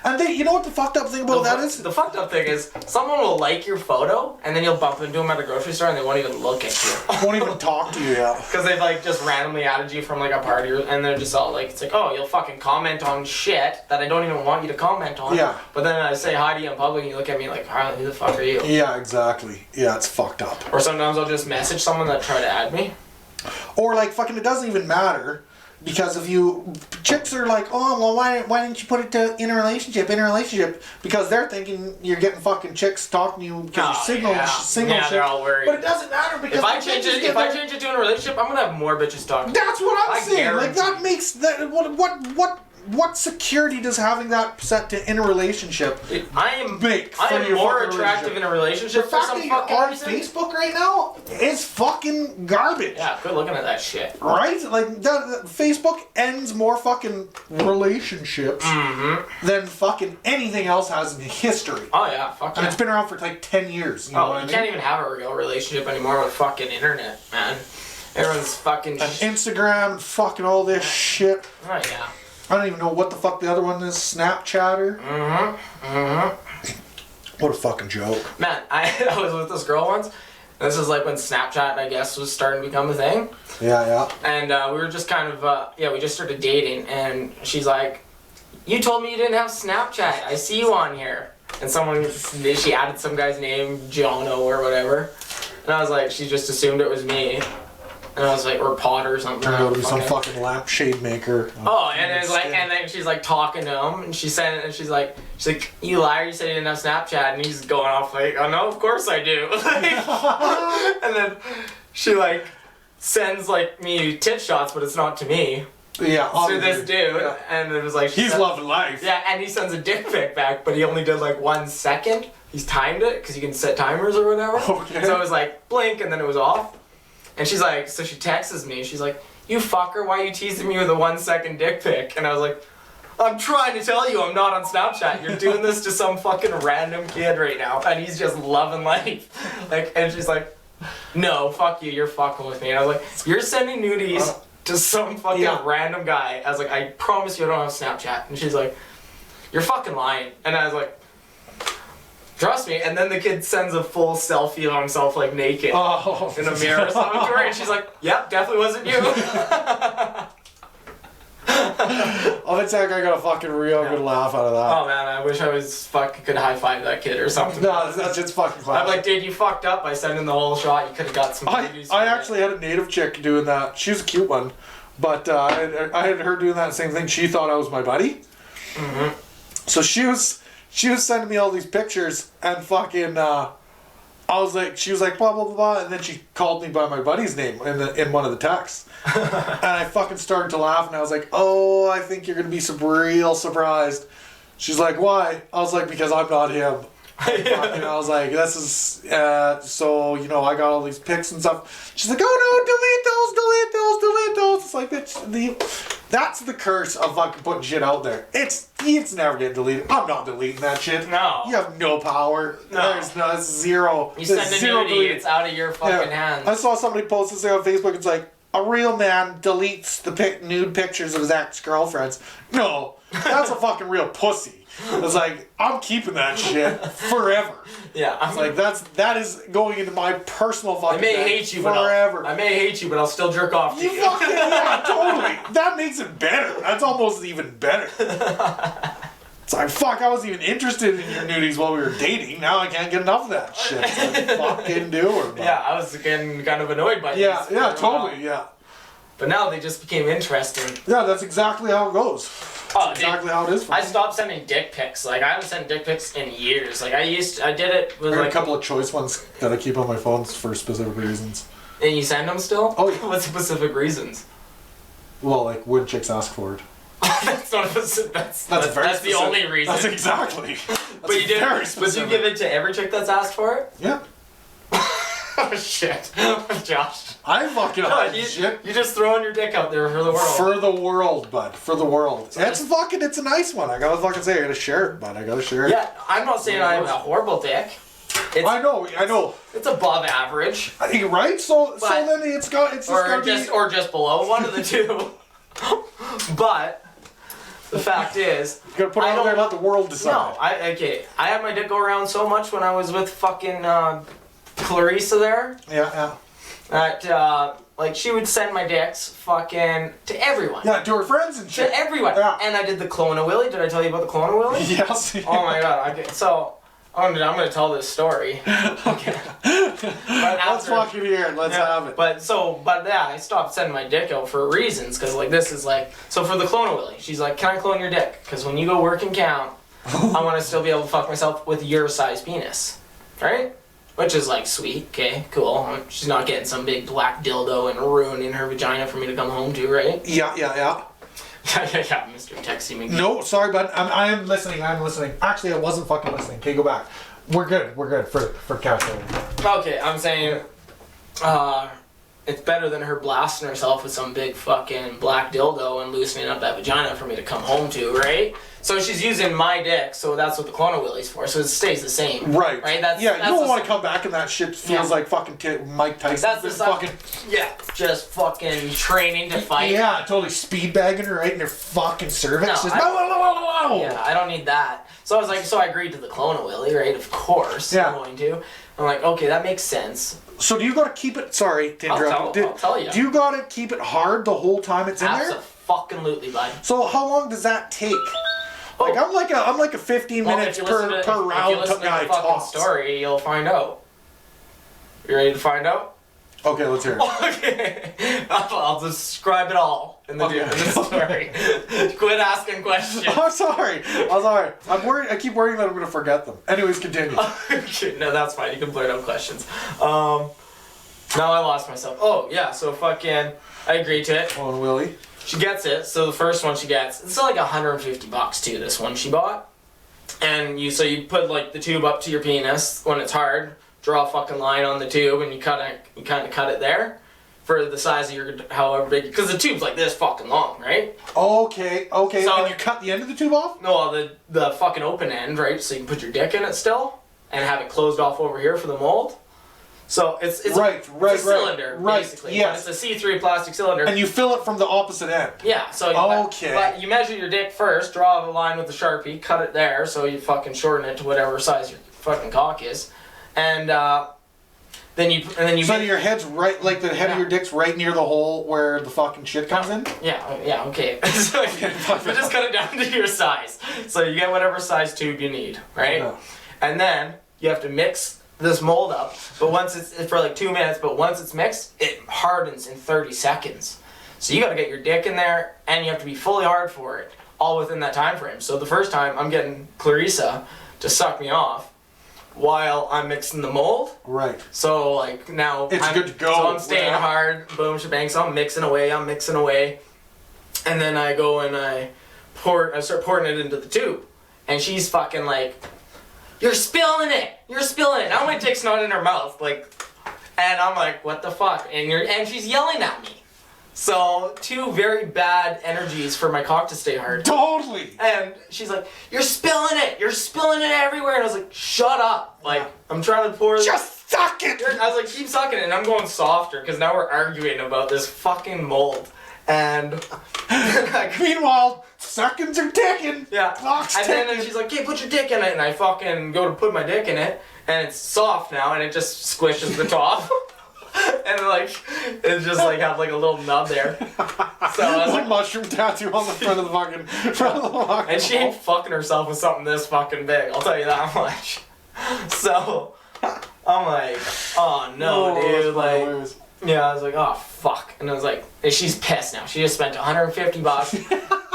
And you know what the fucked up thing about that is? The fucked up thing is, someone will like your photo, and then you'll bump into them at a grocery store, and they won't even look at you. Won't even talk to you, yeah. Because they've like just randomly added you from like a party, and they're just all like, it's like, oh, you'll fucking comment on shit that I don't even want you to comment on. Yeah. But then I say hi to you in public, and you look at me like, Harley, who the fuck are you? Yeah, exactly. Yeah, it's fucked up. Or sometimes I'll just message someone that try to add me. Or like, fucking, it doesn't even matter. Because chicks are like, oh, well, why didn't you put it to in a relationship? Because they're thinking you're getting fucking chicks talking to you because you're single. Yeah, they're all worried. But it doesn't matter because if I change it to a relationship, I'm gonna have more bitches talking. That's what I'm saying. Like, that makes that what security does having that set to in a relationship? I am more attractive in a relationship. The fact that you're on Facebook right now is fucking garbage. Yeah, quit looking at that shit. Right? Like, Facebook ends more fucking relationships than fucking anything else has in history. Oh yeah, fuck yeah. And it's been around for like 10 years. You know what I mean? Can't even have a real relationship anymore with fucking internet, man. Everyone's fucking... And Instagram and fucking all this shit. Oh yeah. I don't even know what the fuck the other one is. Snapchatter. What a fucking joke. Man, I was with this girl once. This is like when Snapchat, I guess, was starting to become a thing. Yeah. And we were just kind of, we just started dating. And she's like, you told me you didn't have Snapchat. I see you on here. And she added some guy's name, Jono or whatever. And I was like, she just assumed it was me. And I was like, or pot or something. Some fucking lampshade maker. Oh, and it's like, and then she's like talking to him, and she's like, you liar, you said you didn't have Snapchat, and he's going off like, oh no, of course I do. And then she like sends like me tit shots, but it's not to me. Yeah, to this dude, and it was like he's loving life. Yeah, and he sends a dick pic back, but he only did like 1 second. He's timed it because you can set timers or whatever. Okay. So it was like blink, and then it was off. And she's like, so she texts me, she's like, "You fucker, why are you teasing me with a 1 second dick pic?" And I was like, "I'm trying to tell you I'm not on Snapchat. You're doing this to some fucking random kid right now, and he's just loving life." Like, and she's like, "No, fuck you, you're fucking with me." And I was like, "You're sending nudies to some fucking random guy." I was like, "I promise you I don't have Snapchat." And she's like, "You're fucking lying." And I was like, "Trust me." And then the kid sends a full selfie of himself, like, naked in a mirror or something to her, and she's like, "Yep, definitely wasn't you." I bet that guy got a fucking real good laugh out of that. Oh man, I wish I was fucking could high five that kid or something. No, that's just fucking classic. I'm like, dude, you fucked up by sending the whole shot. You could have got some. I actually had a native chick doing that. She was a cute one, but I had her doing that same thing. She thought I was my buddy. Mm-hmm. So she was sending me all these pictures, and fucking I was like, she was like blah blah blah blah, and then she called me by my buddy's name in one of the texts, and I fucking started to laugh, and I was like, "Oh, I think you're gonna be real surprised." She's like, "Why?" I was like, "Because I'm not him." And I was like, "This is so you know I got all these pics and stuff." She's like, "Oh no, delete those." It's like that's the curse of fucking putting shit out there. It's never getting deleted. I'm not deleting that shit. No. You have no power. No. There's zero. You send a nudie, it's out of your fucking hands. I saw somebody post this thing on Facebook. It's like, a real man deletes the nude pictures of his ex-girlfriends. No, that's a fucking real pussy. It's like, I'm keeping that shit forever. Yeah, It's like that is going into my personal fucking. I may hate you, forever. but I may hate you, but I'll still jerk off to you. Fucking yeah, totally. That makes it better. That's almost even better. It's like, fuck, I was even interested in your nudies while we were dating. Now I can't get enough of that shit. It's like, fucking do it. Yeah, I was getting kind of annoyed by Yeah, these. yeah, totally, yeah. But now they just became interesting. Yeah, that's exactly how it goes. Oh, That's exactly how it is for I me. stopped sending dick pics. Like, I haven't sent dick pics in years. Like, I did it with I got like a couple of choice ones that I keep on my phones for specific reasons. And you send them still? Oh, yeah. What specific reasons? Well, like when chicks ask for it. That's not a specific. That's very the specific. only reason. That's exactly. But you did. very Would you specific. give it to every chick that's asked for it? Yeah. Oh shit, Josh. I fucking shit. You just throwing your dick out there for the world. For the world, bud. For the world. So It's a nice one. I gotta fucking say, I gotta share it, bud. I gotta share it. Yeah, I'm not saying I have a horrible dick. I know. It's above average. Right? So But- then it's just gotta be. Or just below, one of the two. But the fact is, You gotta put it I out there and don't- let the world decide. no, I had my dick go around so much when I was with fucking Clarissa there Yeah. that like she would send my dicks fucking to everyone. Yeah, to her friends and shit. To everyone. Yeah. And I did the clone of Willie. Did I tell you about the clone of Willie? Yes. Oh my god. So I'm gonna tell this story. Okay. Let's fucking hear it. Let's have it. But yeah, I stopped sending my dick out for reasons, because like this is like, so for the clone of Willie, she's like, "Can I clone your dick? Because when you go work and count, I want to still be able to fuck myself with your size penis, right?" Which is like, sweet, okay, cool. She's not getting some big black dildo and ruining her vagina for me to come home to, right? Yeah. Yeah, Mr. Texie McGee. No, sorry, bud. I am listening. Actually, I wasn't fucking listening. Okay, go back. We're good for cash flow. Okay, I'm saying, it's better than her blasting herself with some big fucking black dildo and loosening up that vagina for me to come home to, right? So she's using my dick, so that's what the clone of Willie's for, so it stays the same. Right. Right? You don't want to come back and that shit feels Yeah. like fucking Mike Tyson. That's the fucking... Yeah, just fucking training to fight. Yeah, totally speed bagging her right in her fucking cervix. No, Just, no. Yeah, I don't need that. So I was like, so I agreed to the clone of Willie, right? Of course, Yeah. I'm going to. I'm like, okay, that makes sense. So do you gotta keep it? Sorry to interrupt. I'll tell you. Do you gotta keep it hard the whole time it's in there? Absolutely, bud. So how long does that take? Like I'm like a 15 minutes per round if you listen to guy the fucking talks. story, you'll find out. You ready to find out? Okay, let's hear it. Okay, I'll describe it all in the story. Quit asking questions. I'm sorry. I'm worried. I keep worrying that I'm gonna forget them. Anyways, continue. Okay, no, that's fine. You can blurt out questions. Now I lost myself. Oh yeah, so fucking, I agreed to it. Hold on, Willie. She gets it. So the first one she gets, it's like $150 too. This one she bought, and you put like the tube up to your penis when it's hard. Draw a fucking line on the tube, and you kind of cut it there. for the size of your, however big, because the tube's like this fucking long, right? Okay. So- And you cut the end of the tube off? No, the fucking open end, right? So you can put your dick in it still and have it closed off over here for the mold. So it's Right. a cylinder, basically. Yes. But it's a see-through plastic cylinder. And you fill it from the opposite end. Yeah, so Okay. but you measure your dick first, draw a line with the Sharpie, cut it there, so you fucking shorten it to whatever size your fucking cock is, and then you So your head's right, like the head of your dick's right near the hole where the fucking shit comes in? yeah, okay. So but just cut it down to your size. So you get whatever size tube you need, right? Yeah. And then you have to mix this mold up, but once it's for like 2 minutes, but once it's mixed, it hardens in 30 seconds. So you gotta get your dick in there, and you have to be fully hard for it, all within that time frame. So the first time, I'm getting Clarissa to suck me off while I'm mixing the mold. Right. So like now It's good to go. So I'm staying hard, boom shebang. So I'm mixing away, and then I go and I start pouring it into the tube, and she's fucking like, "You're spilling it! You're spilling it!" Now my dick's not in her mouth, like, and I'm like, "What the fuck?" And she's yelling at me. So 2 very bad energies for my cock to stay hard. Totally. And she's like, "You're spilling it! You're spilling it everywhere!" And I was like, "Shut up!" Like, I'm trying to pour. Just suck it! I was like, "Keep sucking it," and I'm going softer because now we're arguing about this fucking mold. And Meanwhile, seconds are ticking. yeah, Clock's and ticking. then she's like, "Okay, put your dick in it," and I fucking go to put my dick in it, and it's soft now, and it just squishes the top. And like, it's just like have like a little nub there. So I was One like, mushroom tattoo on the front of the fucking and she ain't fucking herself with something this fucking big, I'll tell you that much. So I'm like, oh no, dude, like, yeah, I was like, oh fuck, and I was like, and she's pissed now. She just spent $150.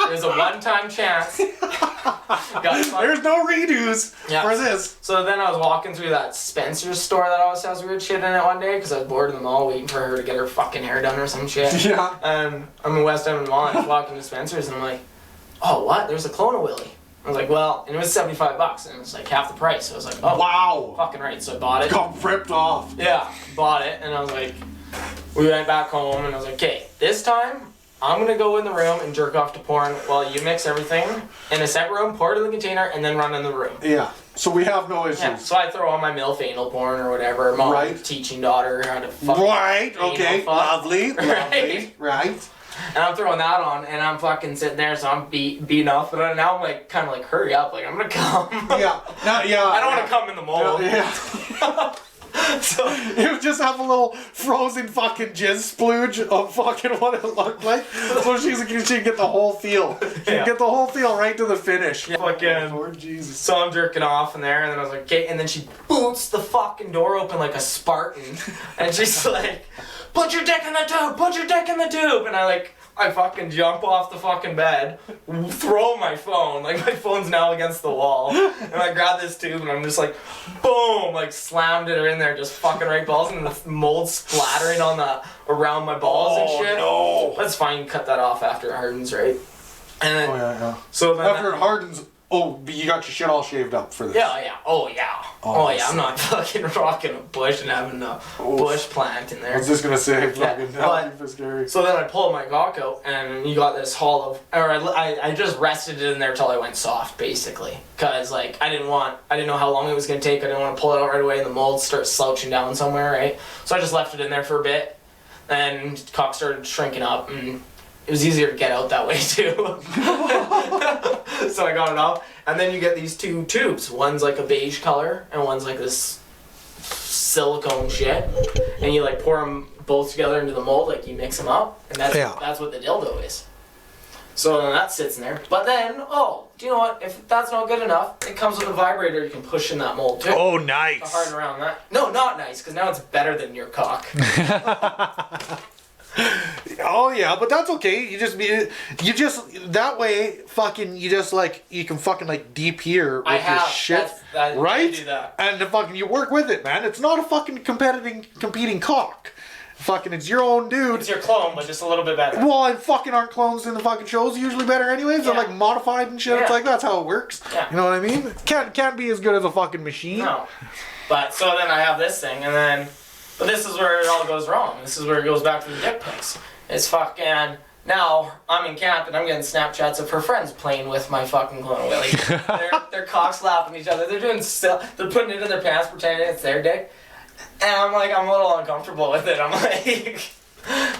It was a one-time chance. There's no redos for this. So then I was walking through that Spencer's store that always has weird shit in it one day because I was bored in the mall waiting for her to get her fucking hair done or some shit. Yeah. And I'm in West End Mall and I was walking to Spencer's and I'm like, oh, what? There's a clone of Willie. I was like, well, and it was $75 and it was like half the price. So I was like, oh, wow. fucking right. So I bought it. Got ripped off. Yeah, bought it and I was like, we went back home and I was like, okay, this time I'm gonna go in the room and jerk off to porn while you mix everything in a separate room, pour it in the container, and then run in the room. Yeah. So we have no issues. Yeah. So I throw on my MILF anal porn or whatever. Mom Right. teaching daughter how to fuck. Right. anal Okay. fuck. Lovely. Right. Right. And I'm throwing that on, and I'm fucking sitting there, so I'm beating off. But now I'm like, kind of like, hurry up, like I'm gonna come. Yeah. Now, yeah. I don't want to come in the mold. Yeah. So You just have a little frozen fucking jizz splooge of fucking what it looked like. So she can get the whole feel. She can Yeah. get the whole feel right to the finish. Yeah, fucking. Lord Jesus. So I'm jerking off in there, and then I was like, okay, and then she boots the fucking door open like a Spartan, and she's like, put your dick in the tube, put your dick in the tube, and I fucking jump off the fucking bed, throw my phone, like my phone's now against the wall, and I grab this tube and I'm just like, boom, like slammed it in there, just fucking right balls, and the mold splattering on around my balls and shit. No. That's fine, cut that off after it hardens, right? And then, Yeah. so then After it hardens, but you got your shit all shaved up for this. oh yeah, I'm not fucking rocking a bush and having a bush plant in I there. was just gonna say, fucking, but- that's scary. So then I pulled my cock out, and you got this hollow, or I just rested it in there till I went soft, basically, cause like I didn't know how long it was gonna take. I didn't want to pull it out right away, and the mold starts slouching down somewhere, right? So I just left it in there for a bit, and cock started shrinking up, and it was easier to get out that way too. So I got it off, and then you get these 2 tubes. One's like a beige color, and one's like this silicone shit, and you like pour them both together into the mold, like you mix them up, and that's what the dildo is. So then that sits in there. But then, do you know what? If that's not good enough, it comes with a vibrator you can push in that mold too. Oh, To nice. harden around that. No, not nice, because now it's better than your cock. Oh yeah, but that's okay. You just that way, fucking, you can fucking like deep here with I your have. shit, I right? do that. And the fucking you work with it, man. It's not a fucking competing cock. Fucking, it's your own dude. It's your clone, but just a little bit better. Well, and fucking aren't clones in the fucking shows usually better anyways? They're Yeah. like modified and shit. It's Yeah. like that's how it works. Yeah. You know what I mean? Can't be as good as a fucking machine. No. But so then I have this thing, and then But this is where it all goes wrong. This is where it goes back to the dick pics. It's fucking... Now, I'm in camp and I'm getting Snapchats of her friends playing with my fucking clone willy. they're cock slapping each other. They're putting it in their pants pretending it's their dick. And I'm like, I'm a little uncomfortable with it. I'm like,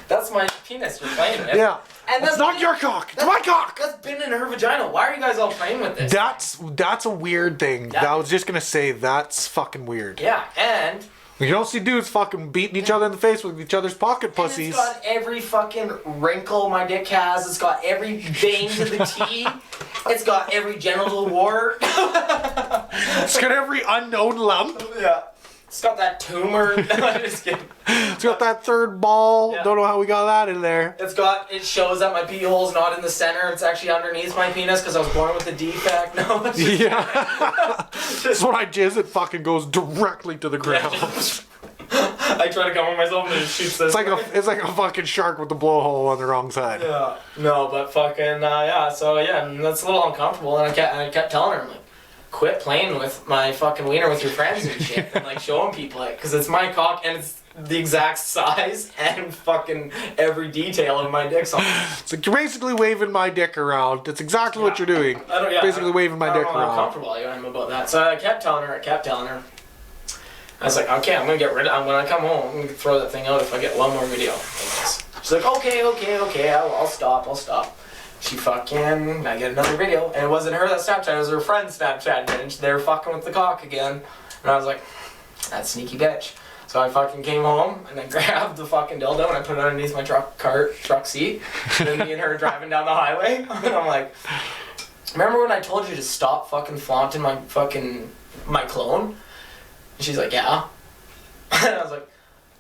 that's my penis you're playing with. Yeah. And that's not your cock. It's my cock. That's been in her vagina. Why are you guys all playing with this? That's a weird thing. I was just gonna say that's fucking weird. Yeah, and you don't see dudes fucking beating each other in the face with each other's pocket pussies. It's got every fucking wrinkle my dick has. It's got every vein to the T. It's got every genital wart. It's got every unknown lump. Yeah. It's got that tumor. No, just kidding. It's got that third ball. Yeah. Don't know how we got that in there. It shows that my pee hole's not in the center. It's actually underneath my penis because I was born with a defect. No, it's just yeah. That's when I jizz, it fucking goes directly to the ground. I try to cover myself and it just shoots this. It's like a fucking shark with the blowhole on the wrong side. Yeah. No, but fucking yeah. So yeah, and that's a little uncomfortable. And I kept telling her, I'm like, quit playing with my fucking wiener with your friends and shit, and like showing people it, because it's my cock and it's the exact size and fucking every detail of my dick's on it. It's like you're basically waving my dick around. That's exactly what you're doing. Basically waving my dick around. I don't know how comfortable I am about that. So I kept telling her. I was like, okay, when I come home, I'm gonna throw that thing out if I get one more video like this. She's like, okay, I'll stop. I get another video, and it wasn't her that Snapchat, it was her friend Snapchat, and they were fucking with the cock again. And I was like, that sneaky bitch. So I fucking came home, and I grabbed the fucking dildo, and I put it underneath my truck seat, and then me and her driving down the highway, and I'm like, remember when I told you to stop fucking flaunting my clone? And she's like, yeah. And I was like,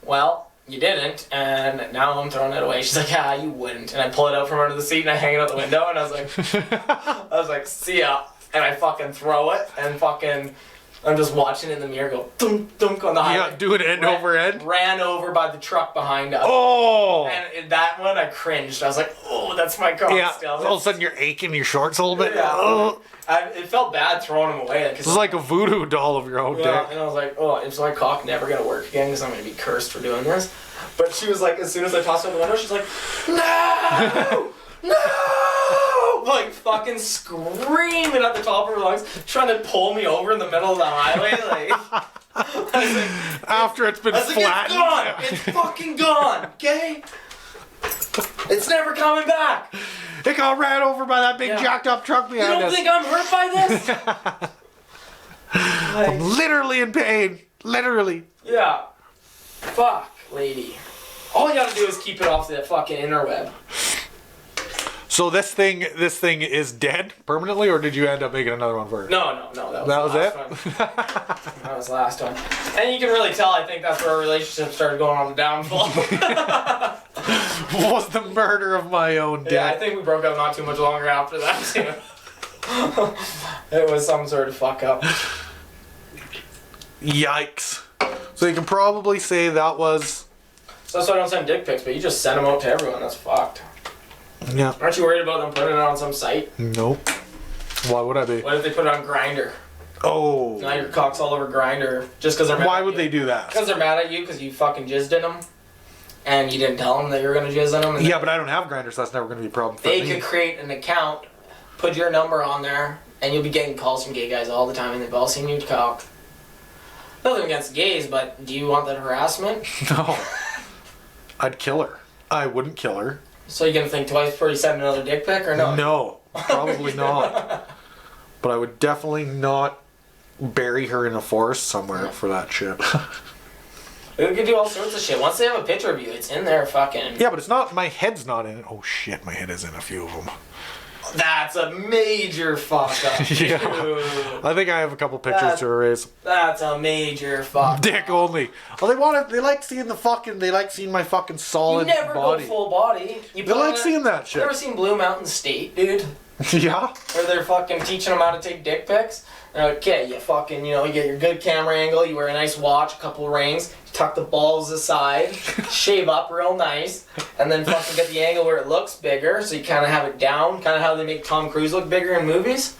well, you didn't, and now I'm throwing it away. She's like, yeah, you wouldn't. And I pull it out from under the seat and I hang it out the window, and I was like, see ya. And I fucking throw it, and I'm just watching it in the mirror go dunk dunk on the highway. Yeah, doing end over end. Ran over by the truck behind us. Oh! And in that one, I cringed. I was like, oh, that's my cock still. All of a sudden you're aching your shorts a little bit. Yeah. Oh. It felt bad throwing them away. This is like a voodoo doll of your own dick. And I was like, oh, is my cock never going to work again because I'm going to be cursed for doing this? But she was like, as soon as I tossed it out the window, she's like, no! No! Like fucking screaming at the top of her lungs, trying to pull me over in the middle of the highway. After it's been flattened. It's gone! It's fucking gone, okay? It's never coming back! It got ran over by that big jacked up truck behind us. You don't think I'm hurt by this? I'm literally in pain. Literally. Yeah. Fuck, lady. All you gotta do is keep it off the fucking interweb. So this thing is dead permanently, or did you end up making another one for it? No. That was it? That was the last one. And you can really tell, I think that's where our relationship started going on the downfall. Was the murder of my own dick. Yeah, I think we broke up not too much longer after that, too. It was some sort of fuck up. Yikes. So you can probably say that was... So that's why I don't send dick pics, but you just send them out to everyone. That's fucked. Yeah. Aren't you worried about them putting it on some site? Nope. Why would I be? What if they put it on Grindr? Oh. Now your cock's all over Grindr just because they're mad Why at would you. they do that? Because they're mad at you because you fucking jizzed in them. And you didn't tell them that you were going to jizz in them. And yeah, but I don't have Grindr, so that's never going to be a problem for me. They could create an account, put your number on there, and you'll be getting calls from gay guys all the time, and they've all seen your cock. Nothing against gays, but do you want that harassment? No. I'd kill her. I wouldn't kill her. So you're going to think twice before you send another dick pic, or no? No, probably not. But I would definitely not bury her in a forest somewhere for that shit. We could do all sorts of shit. Once they have a picture of you, it's in there fucking... Yeah, but it's not... My head's not in it. Oh shit, my head is in a few of them. That's a major fuck up. Yeah. I think I have a couple pictures to erase. That's a major fuck Dick only. Oh, they like seeing my fucking solid body. You never go full body. They like seeing that shit. You ever seen Blue Mountain State, dude? Yeah. Where they're fucking teaching them how to take dick pics? Okay, you fucking, you get your good camera angle, you wear a nice watch, a couple rings, you tuck the balls aside, shave up real nice, and then fucking get the angle where it looks bigger, so you kind of have it down, kind of how they make Tom Cruise look bigger in movies.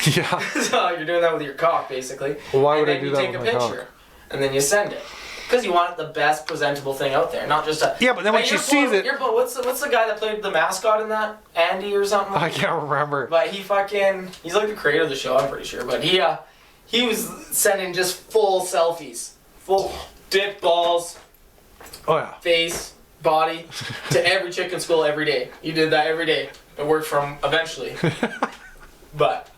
Yeah. So you're doing that with your cock, basically. Well, why would I do that with my cock? And then you take a picture, and then you send it. Because you want the best presentable thing out there, not just a... Yeah, but then when she sees it... What's the guy that played the mascot in that? Andy or something? I can't remember. But he's like the creator of the show, I'm pretty sure. But he was sending just full selfies. Full dick, balls, Oh, yeah. face, body, to every chick in school every day. He did that every day. It worked for him eventually. But...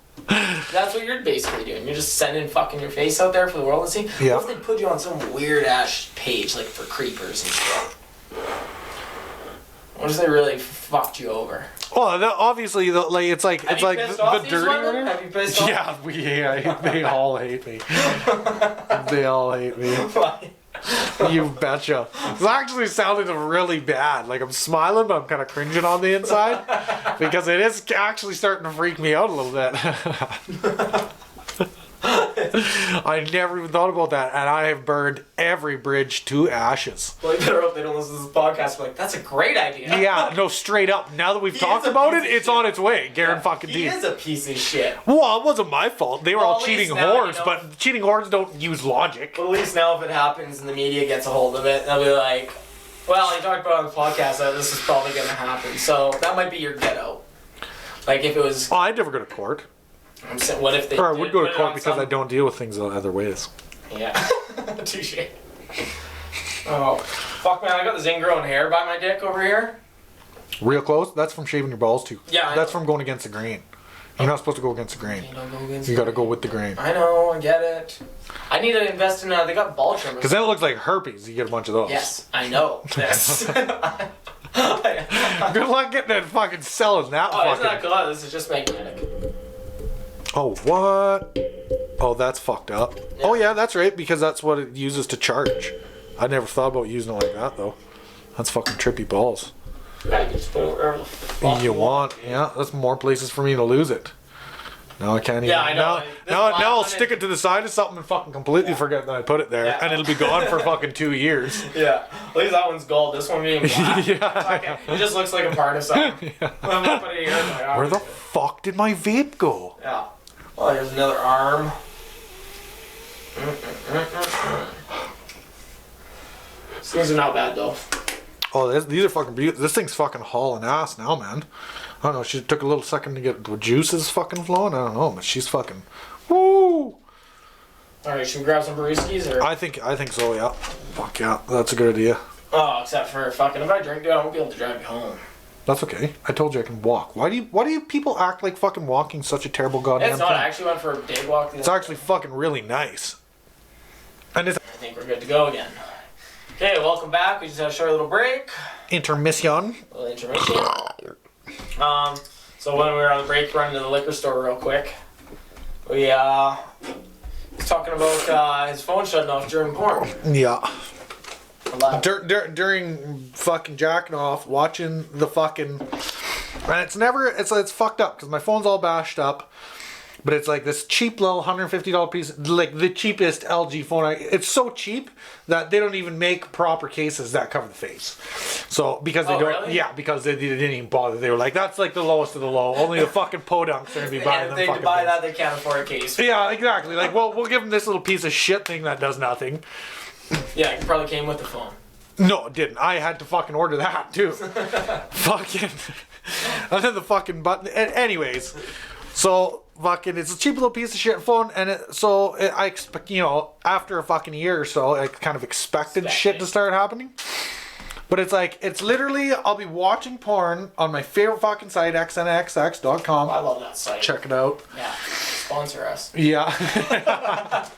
that's what you're basically doing. You're just sending fucking your face out there for the world to see. Yeah. What if they put you on some weird ass page like for creepers and stuff? What if they really fucked you over? Oh, obviously, like it's like Have it's you like pissed the off these dirty women? one. Have you pissed off? Yeah, they all hate me. They all hate me. Why? You betcha. It actually sounded really bad. Like I'm smiling, but I'm kind of cringing on the inside because it is actually starting to freak me out a little bit. I never even thought about that, and I have burned every bridge to ashes. Well, they better hope they don't listen to this podcast. Like, that's a great idea. Yeah, no, straight up. Now that we've talked about it, it's on its way. Garen fucking He deep. is a piece of shit. Well, it wasn't my fault. They were all at cheating least now whores, you know. but cheating whores don't use logic. But at least now if it happens and the media gets a hold of it, they'll be like, well, you talked about on the podcast that this is probably going to happen. So that might be your get out. Like if it was... Oh, I'd never go to court. I'm saying, what if they Or I did would go put to it court on because some- I don't deal with things other ways. Yeah. Touche. Oh. Fuck, man, I got the zing growing hair by my dick over here. Real close? That's from shaving your balls too. Yeah, I That's know. from going against the grain. You're not supposed to go against the grain. You don't go against You gotta go with the grain. I know, I get it. I need to invest in, they got ball trimmers. Because then it looks like herpes. You get a bunch of those. Yes, I know. Yes. Good luck getting that fucking selling that Oh, isn't that fucking... cool? This is just magnetic. Oh, what? Oh, that's fucked up. Yeah. Oh, yeah, that's right, because that's what it uses to charge. I never thought about using it like that, though. That's fucking trippy balls. Yeah, you can just put it wherever the fuck You want, yeah, that's more places for me to lose it. Now I can't even. Yeah, I know. Now This I'll one stick it to the side of something and fucking completely forget that I put it there, Yeah. and it'll be gone for fucking 2 years. Yeah, at least that one's gold. This one being black. Yeah. It just looks like a part of something. I'm not putting it here. Like, oh, Where the shit. fuck did my vape go? Yeah. Oh, here's another arm. These are not bad though. Oh, these are fucking beautiful. This thing's fucking hauling ass now, man. I don't know. She took a little second to get the juices fucking flowing. I don't know, but she's fucking. Woo! Alright, should we grab some brewskis or? I think so. Yeah. Fuck yeah, that's a good idea. Oh, except for fucking if I drink, dude, I won't be able to drive you home. That's okay. I told you I can walk. Why do you people act like fucking walking such a terrible goddamn It's not. thing? I actually went for a day walk. It's actually fucking really nice. And it's I think we're good to go again. Okay, welcome back. We just had a short little break. intermission. A little intermission. So when we were on the break, running to the liquor store real quick. We was talking about his phone shutting off during porn. Yeah. Live. During fucking jacking off, watching the fucking, and it's fucked up because my phone's all bashed up, but it's like this cheap little $150 piece, like the cheapest LG phone. It's so cheap that they don't even make proper cases that cover the face. So because they Oh, don't, really? yeah, because they didn't even bother. They were like, that's like the lowest of the low. Only the fucking podunks are gonna be buying And if them they fucking buy things. that, they can't afford a case. Yeah, exactly. Like, well, we'll give them this little piece of shit thing that does nothing. Yeah, it probably came with the phone. No, it didn't. I had to fucking order that too. Fucking. And then the fucking button. And anyways, so fucking, it's a cheap little piece of shit phone, and I expect, after a fucking year or so, I kind of expected shit to start happening. But it's like, it's literally, I'll be watching porn on my favorite fucking site, xnxx.com. I love that site. Check it out. Yeah, sponsor us. Yeah.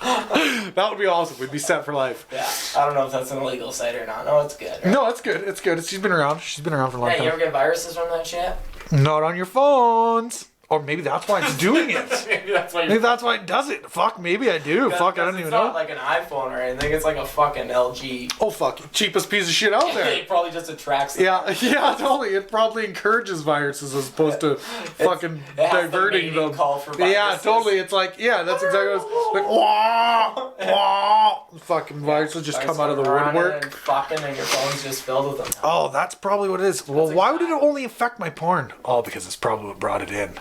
That would be awesome. We'd be set for life. Yeah, I don't know if that's an illegal site or not. No, it's good. Right? No, it's good. It's good. She's been around. She's been around for a long Yeah, you time. ever get viruses from that shit? Not on your phones. Or maybe that's why it's doing it. Maybe that's why. Maybe that's why it does it. Fuck, maybe I do. Fuck, I don't even It's know. not like an iPhone or anything. It's like a fucking LG. Oh, fuck. Cheapest piece of shit out there. It probably just attracts them. Yeah, totally. It probably encourages viruses as opposed to fucking it has the diverting mating them. call for Yeah, viruses. totally. It's like, yeah, that's exactly what it's like. Wah, wah. Fucking viruses just come out of the woodwork. And fucking, and your phone's just filled with them. Oh, that's probably what it is. Well, why would it only affect my porn? Oh, because it's probably what brought it in.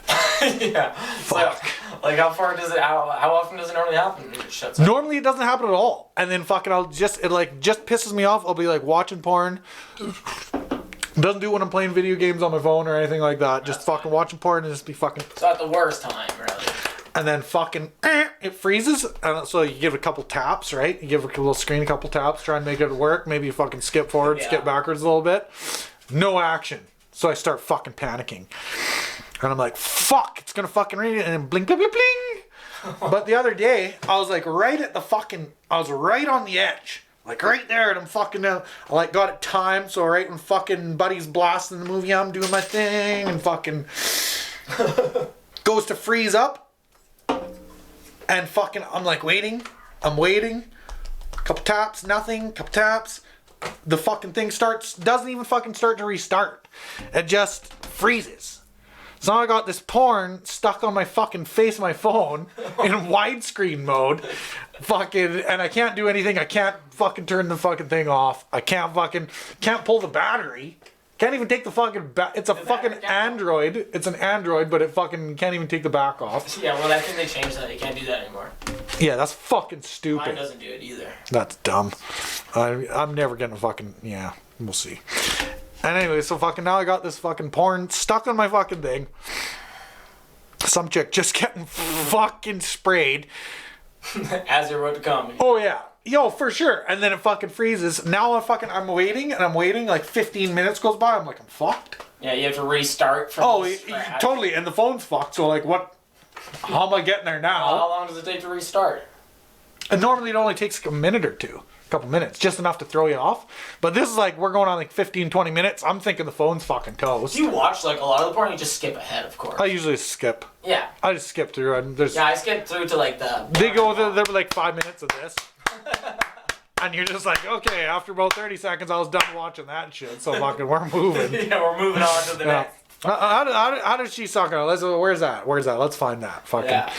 Yeah. Fuck. Like how often does it normally happen? It shuts off. Normally it doesn't happen at all. And then fucking it like just pisses me off. I'll be like watching porn. Doesn't do it when I'm playing video games on my phone or anything like that. Just fucking watching porn and just be fucking. So at the worst time, really. And then fucking it freezes. And so you give it a couple taps, right? You give a little screen a couple taps, try and make it work. Maybe you fucking skip forward, skip backwards a little bit. No action. So I start fucking panicking. And I'm like, fuck, it's gonna fucking rain. And then blink, blink, blink, bling. But the other day, I was like right at the fucking, I was right on the edge. Like right there, and I'm fucking, I like got it timed, so right when fucking Buddy's blasting the movie, I'm doing my thing, and fucking goes to freeze up, and fucking, I'm like waiting, couple taps, nothing, couple taps, the fucking thing doesn't even fucking start to restart. It just freezes. So now I got this porn stuck on my fucking face of my phone in widescreen mode. Fucking, and I can't do anything. I can't fucking turn the fucking thing off. I can't pull the battery. Can't even take the fucking it's a fucking Android. It's an Android, but it fucking can't even take the back off. Yeah, well, I think they changed that. You can't do that anymore. Yeah, that's fucking stupid. Mine doesn't do it either. That's dumb. I'm never getting a fucking, yeah, we'll see. And anyway, so fucking now I got this fucking porn stuck on my fucking thing. Some chick just getting fucking sprayed. As you're about to come. Oh yeah. Yo, for sure. And then it fucking freezes. Now I'm waiting, like 15 minutes goes by. I'm like, I'm fucked. Yeah, you have to restart from totally. And the phone's fucked. So like, how am I getting there now? Well, how long does it take to restart? And normally it only takes a minute or two. Couple minutes, just enough to throw you off. But this is like, we're going on like 15-20 minutes. I'm thinking the phone's fucking toast. Do you watch like a lot of the porn? You just skip ahead, of course. I usually skip. Yeah. I just skip through. And I skip through to like the. There were like 5 minutes of this. And you're just like, okay, after about 30 seconds, I was done watching that shit. So fucking, we're moving. Yeah, we're moving on to the next. How does she suck on it? Where's that? Let's find that. Fucking. Yeah.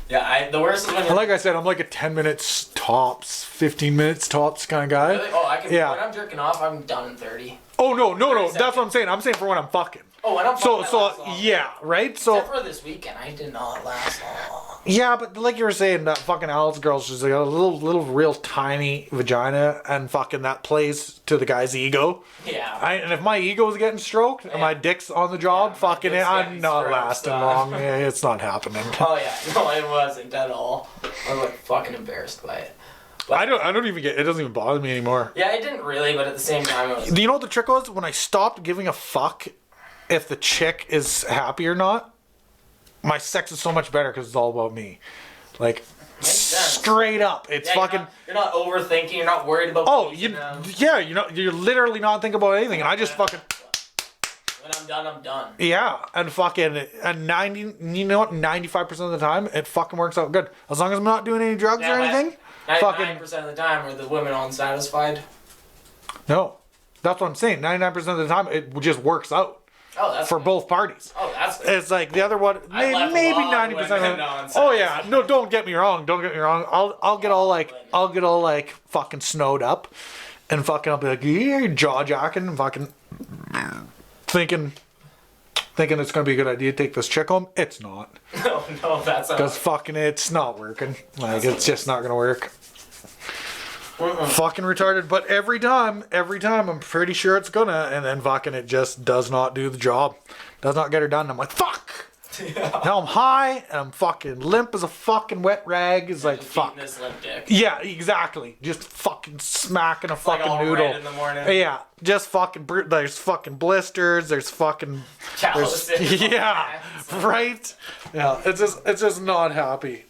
Yeah, the worst is when like I said, I'm like a 10 minutes tops, 15 minutes tops kind of guy. Really? Oh, when I'm jerking off, I'm done in 30. Oh, no. That's what I'm saying. I'm saying for when I'm fucking. Oh, when I'm fucking, So yeah, right? So. Except for this weekend, I did not last long. Yeah, but like you were saying, that fucking Alice girl's just like a little real tiny vagina, and fucking that plays to the guy's ego. Yeah. And if my ego's getting stroked and my dick's on the job, fucking I'm not lasting long. Yeah, it's not happening. Oh yeah, no, it wasn't at all. I was like fucking embarrassed by it. But I don't even get it. Doesn't even bother me anymore. Yeah, it didn't really, but at the same time, it was. Do you know what the trick was? When I stopped giving a fuck if the chick is happy or not, my sex is so much better because it's all about me. Like, straight up, it's fucking. You're not overthinking. You're not worried about. Oh, you're literally not thinking about anything, and I just fucking. When I'm done, I'm done. Yeah, and fucking, and 95% of the time, it fucking works out good. As long as I'm not doing any drugs or anything. 99% of the time, are the women unsatisfied? No, that's what I'm saying. 99% of the time, it just works out. Oh, that's for good. Both parties. Oh, that's good. It's like the other one, maybe 90% of it. Oh yeah, no, don't get me wrong. I'll get all like fucking snowed up, and fucking I'll be like, yeah, jaw jacking, and fucking thinking it's gonna be a good idea to take this chick home. It's not. No, that's not. Because fucking it's not working. Like it's just not gonna work. Fucking retarded, but every time I'm pretty sure it's gonna, and then fucking it just does not do the job, does not get her done. I'm like, fuck. Yeah. Now I'm high and I'm fucking limp as a fucking wet rag. It's like fuck. This limp dick. Yeah, exactly. Just fucking smacking a fucking like all noodle. red in the morning. Yeah, just fucking. There's fucking blisters. There's fucking. Calluses. Yeah, right. Yeah, it's just not happy.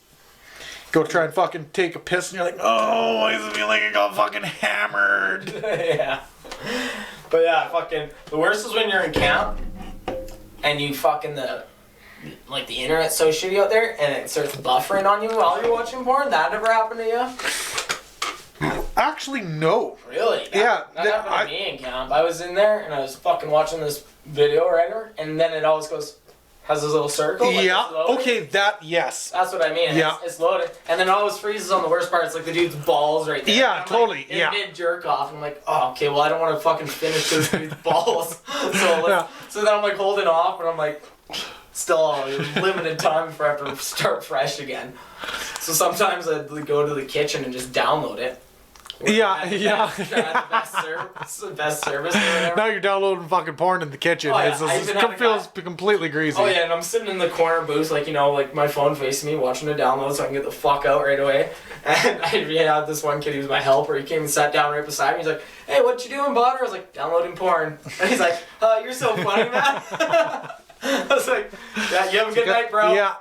Go try and fucking take a piss and you're like, oh, why does it feel like I got fucking hammered? Yeah. But yeah, fucking, the worst is when you're in camp and you fucking the internet's so shitty out there and it starts buffering on you while you're watching porn. That ever happened to you? Actually, no. Really? That happened to me in camp. I was in there and I was fucking watching this video, right? And then it always goes, has this little circle. Like yeah. Okay. Yes. That's what I mean. Yeah. It's loaded, and then it always freezes on the worst part. It's like the dude's balls right there. Yeah. Totally. Like, yeah. Mid jerk off, and I'm like, oh, okay. Well, I don't want to fucking finish this dude's balls. So then I'm like holding off, and I'm like, still a limited time before I have to start fresh again. So sometimes I'd go to the kitchen and just download it. Yeah. The best service or whatever. Now you're downloading fucking porn in the kitchen. Oh, yeah. It feels completely greasy. Oh yeah, and I'm sitting in the corner booth, like, you know, like my phone facing me, watching a download so I can get the fuck out right away. And I had this one kid, he was my helper, he came and sat down right beside me, he's like, hey, what you doing, bud? I was like, downloading porn. And he's like, you're so funny, man. I was like, yeah, you have a good night, bro. Yeah.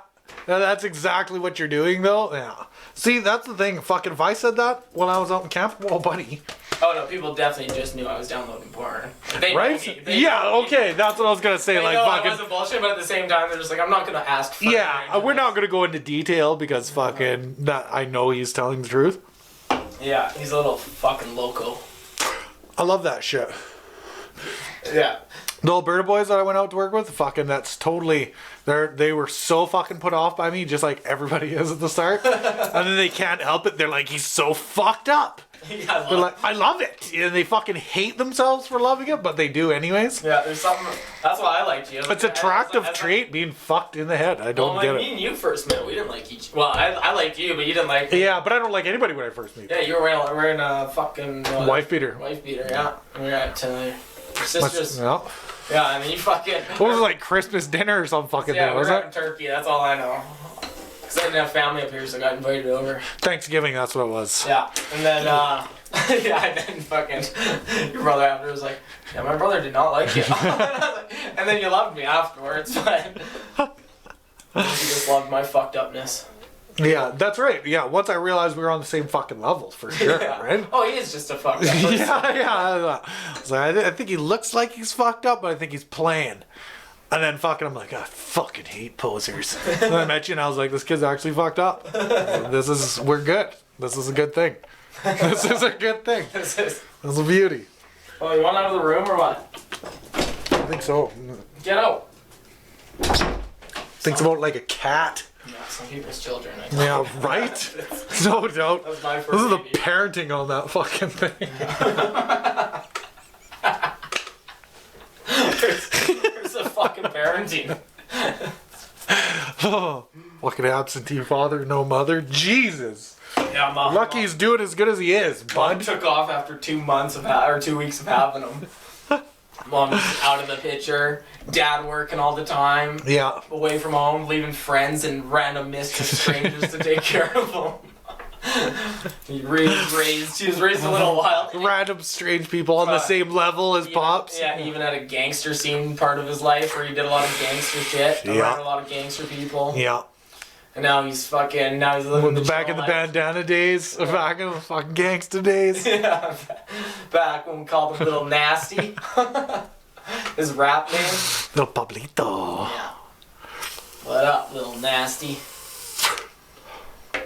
Now, that's exactly what you're doing, though. Yeah. See, that's the thing. Fucking, if I said that when I was out in camp, well, buddy. Oh no, people definitely just knew I was downloading porn. They right? Know me. Yeah. Okay, that's what I was gonna say. They Like, know fucking. I wasn't bullshit, but at the same time, they're just like, I'm not gonna ask. For Yeah, we're not gonna go into detail because fucking that I know he's telling the truth. Yeah, he's a little fucking loco. I love that shit. Yeah. The Alberta boys that I went out to work with, fucking, that's totally, they were so fucking put off by me, just like everybody is at the start. And then they can't help it. They're like, he's so fucked up. Yeah, They're like, I love it. And they fucking hate themselves for loving it, but they do anyways. Yeah, there's something, that's why I liked you. It's an attractive trait, being fucked in the head. I don't get it. Me and you first met, we didn't like each. Well, I liked you, but you didn't like me. Yeah, but I don't like anybody when I first meet. Yeah, you were wearing a fucking wife beater. Wife beater, yeah. We were at your sister's. Yeah. Yeah, and then you fucking. What was it, like Christmas dinner or some fucking thing? Yeah, Was we were it? in Turkey. That's all I know. Cause I didn't have family up here, so I got invited over. Thanksgiving, that's what it was. Yeah, and then yeah, and then fucking your brother after was like, yeah, my brother did not like you. And then you loved me afterwards, but you just loved my fucked upness. Yeah, that's right. Yeah, once I realized we were on the same fucking level, for sure, Yeah. right? Oh, he is just a fucked up person. yeah. So I think he looks like he's fucked up, but I think he's playing. And then fucking, I'm like, I fucking hate posers. And I met you and I was like, this kid's actually fucked up. We're good. This is a good thing. This is a good thing. This is a beauty. Oh, you want out of the room or what? I think so. Get out. Thinks about like a cat. Yeah, some people's children. Yeah, right? No doubt. That was my first This is the baby. parenting on that fucking thing. There's a fucking parenting. Oh, fucking absentee father, no mother. Jesus. Yeah, Mom. Lucky he's doing as good as he is, Mom bud. took off after 2 months of or 2 weeks of having him. Mom's out of the picture. Dad working all the time. Yeah. Away from home, leaving friends and random mischief strangers to take care of him. He was raised a little wild. Random strange people on the same level as Pops. Yeah, he even had a gangster scene part of his life where he did a lot of gangster shit. Yeah. Around a lot of gangster people. Yeah. And now he's living the Back in the life. bandana days, back in the fucking gangsta days. Yeah, back when we called him Little Nasty. His rap name. Little Pablito. Yeah. What up, Little Nasty?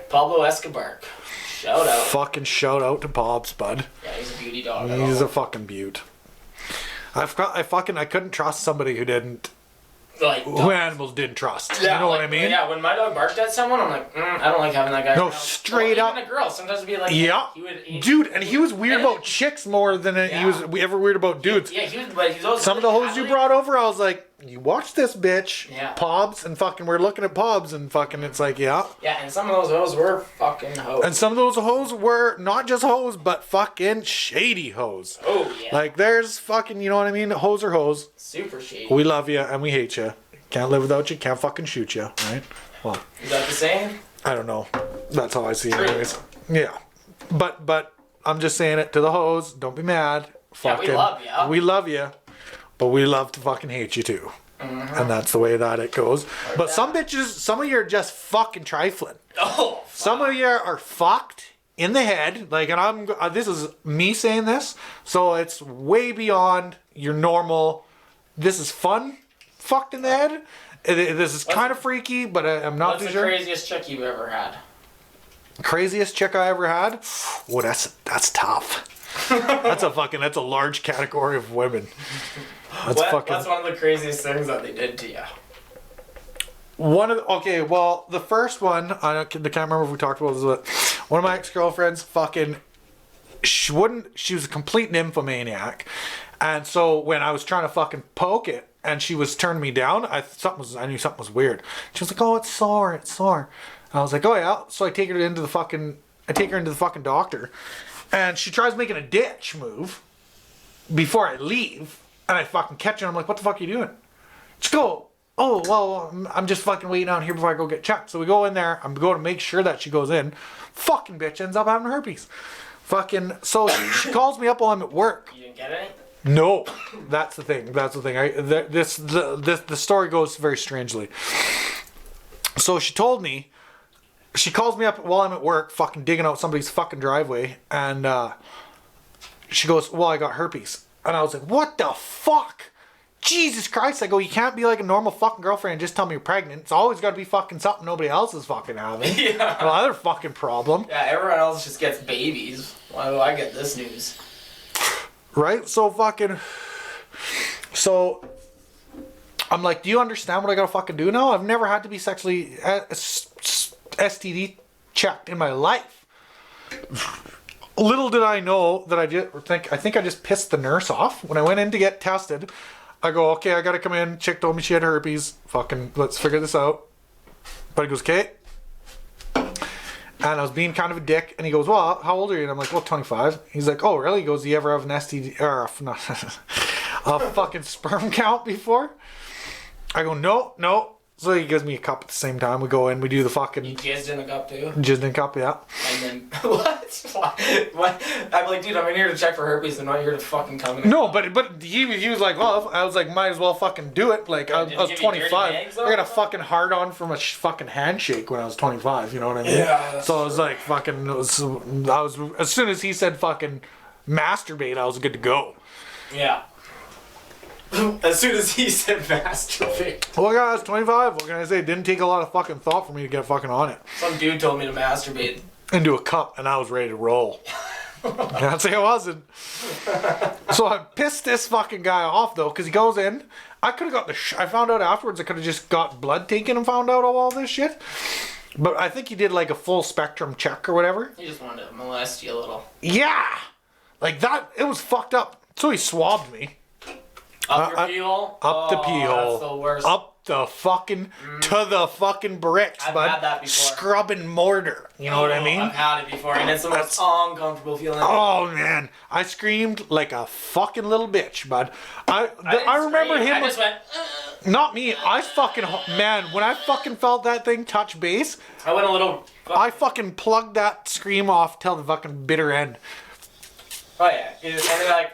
Pablo Escobar. Shout out. Fucking shout out to Pops, bud. Yeah, he's a beauty dog. He's a fucking beaut. I couldn't trust somebody who didn't. Like, Who animals didn't trust. yeah, You know like, what I mean? Yeah, when my dog barked at someone, I'm like, I don't like having that guy. No, around. straight Well, up. Even a girl, sometimes it'd be like, Yeah. Dude, and he was weird about chicks more than he was ever weird about dudes. Yeah, he was, but he's also Some of the hoes you brought over, I was like, you watch this bitch. Yeah. Pobs, and fucking, we're looking at Pobs, and fucking, it's like, yeah. Yeah, and some of those hoes were fucking hoes. And some of those hoes were not just hoes, but fucking shady hoes. Oh, yeah. Like, there's fucking, you know what I mean? Hoes are hoes. Super shady. We love you, and we hate you. Can't live without you, can't fucking shoot you, right? Well, Is that the same? I don't know. That's how I see it True. anyways. Yeah. But I'm just saying it to the hoes. Don't be mad. Yeah, we love ya. We love you. But we love to fucking hate you too. Mm-hmm. And that's the way that it goes. But some bitches, some of you are just fucking trifling. Oh, fuck. Some of you are fucked in the head. Like, and this is me saying this. So it's way beyond your normal, this is fun, fucked in the head. This is kind of freaky, but I'm not What's too the sure. craziest chick you've ever had? Craziest chick I ever had? Oh, that's tough. That's a large category of women. That's What's one of the craziest things that they did to you? Okay, well, the first one, I can't remember if we talked about this, but one of my ex-girlfriends fucking, she was a complete nymphomaniac. And so when I was trying to fucking poke it, and she was turning me down, I knew something was weird. She was like, "Oh, it's sore, it's sore." And I was like, "Oh yeah." So I take her into the fucking doctor, and she tries making a ditch move before I leave, and I fucking catch her. And I'm like, "What the fuck are you doing?" She go, "Oh well, I'm just fucking waiting out here before I go get checked." So we go in there. I'm going to make sure that she goes in. Fucking bitch ends up having herpes. Fucking, so she calls me up while I'm at work. You didn't get any? No, that's the thing. The story goes very strangely. So she told me, she calls me up while I'm at work, fucking digging out somebody's fucking driveway, and she goes, "Well, I got herpes." And I was like, "What the fuck? Jesus Christ." I go, "You can't be like a normal fucking girlfriend and just tell me you're pregnant. It's always got to be fucking something nobody else is fucking having." Yeah. Another fucking problem. Yeah, everyone else just gets babies. Why do I get this news? Right? So I'm like, "Do you understand what I gotta fucking do now? I've never had to be sexually STD checked in my life." Little did I know that I think I just pissed the nurse off. When I went in to get tested, I go, "Okay, I gotta come in." Chick told me she had herpes. Fucking, let's figure this out. But he goes, "Okay." And I was being kind of a dick, and he goes, "Well, how old are you?" And I'm like, "Well, 25. He's like, "Oh, really?" He goes, "Do you ever have an STD or a fucking sperm count before?" I go, No. So he gives me a cup at the same time. We go in, we do the fucking... You jizzed in a cup too? Jizzed in a cup, yeah. And then, what? I'm like, "Dude, I'm in here to check for herpes. I'm not here to fucking come in." No, but he was like, "Well," I was like, "Might as well fucking do it." Like, I was 25. I got a fucking hard on from a fucking handshake when I was 25, you know what I mean? Yeah. So I was like, fucking, as soon as he said fucking masturbate, I was good to go. Yeah. As soon as he said masturbate. Well, guys, I was 25. What can I say? It didn't take a lot of fucking thought for me to get fucking on it. Some dude told me to masturbate. Into a cup, and I was ready to roll. Can't say I wasn't. So I pissed this fucking guy off, though, because he goes in. I could have got I found out afterwards I could have just got blood taken and found out all this shit. But I think he did like a full spectrum check or whatever. He just wanted to molest you a little. Yeah! Like that, it was fucked up. So he swabbed me. Up your pee hole? Up the pee hole. That's the worst. Up the fucking, to the fucking bricks, I've bud. had that before. Scrubbing mortar. You know what I mean? I've had it before, and it's the most uncomfortable feeling. Oh man, I screamed like a fucking little bitch, bud. I remember him. I just went. Not me. I fucking man. When I fucking felt that thing touch base, I went a little. I fucking plugged that scream off till the fucking bitter end. Oh yeah,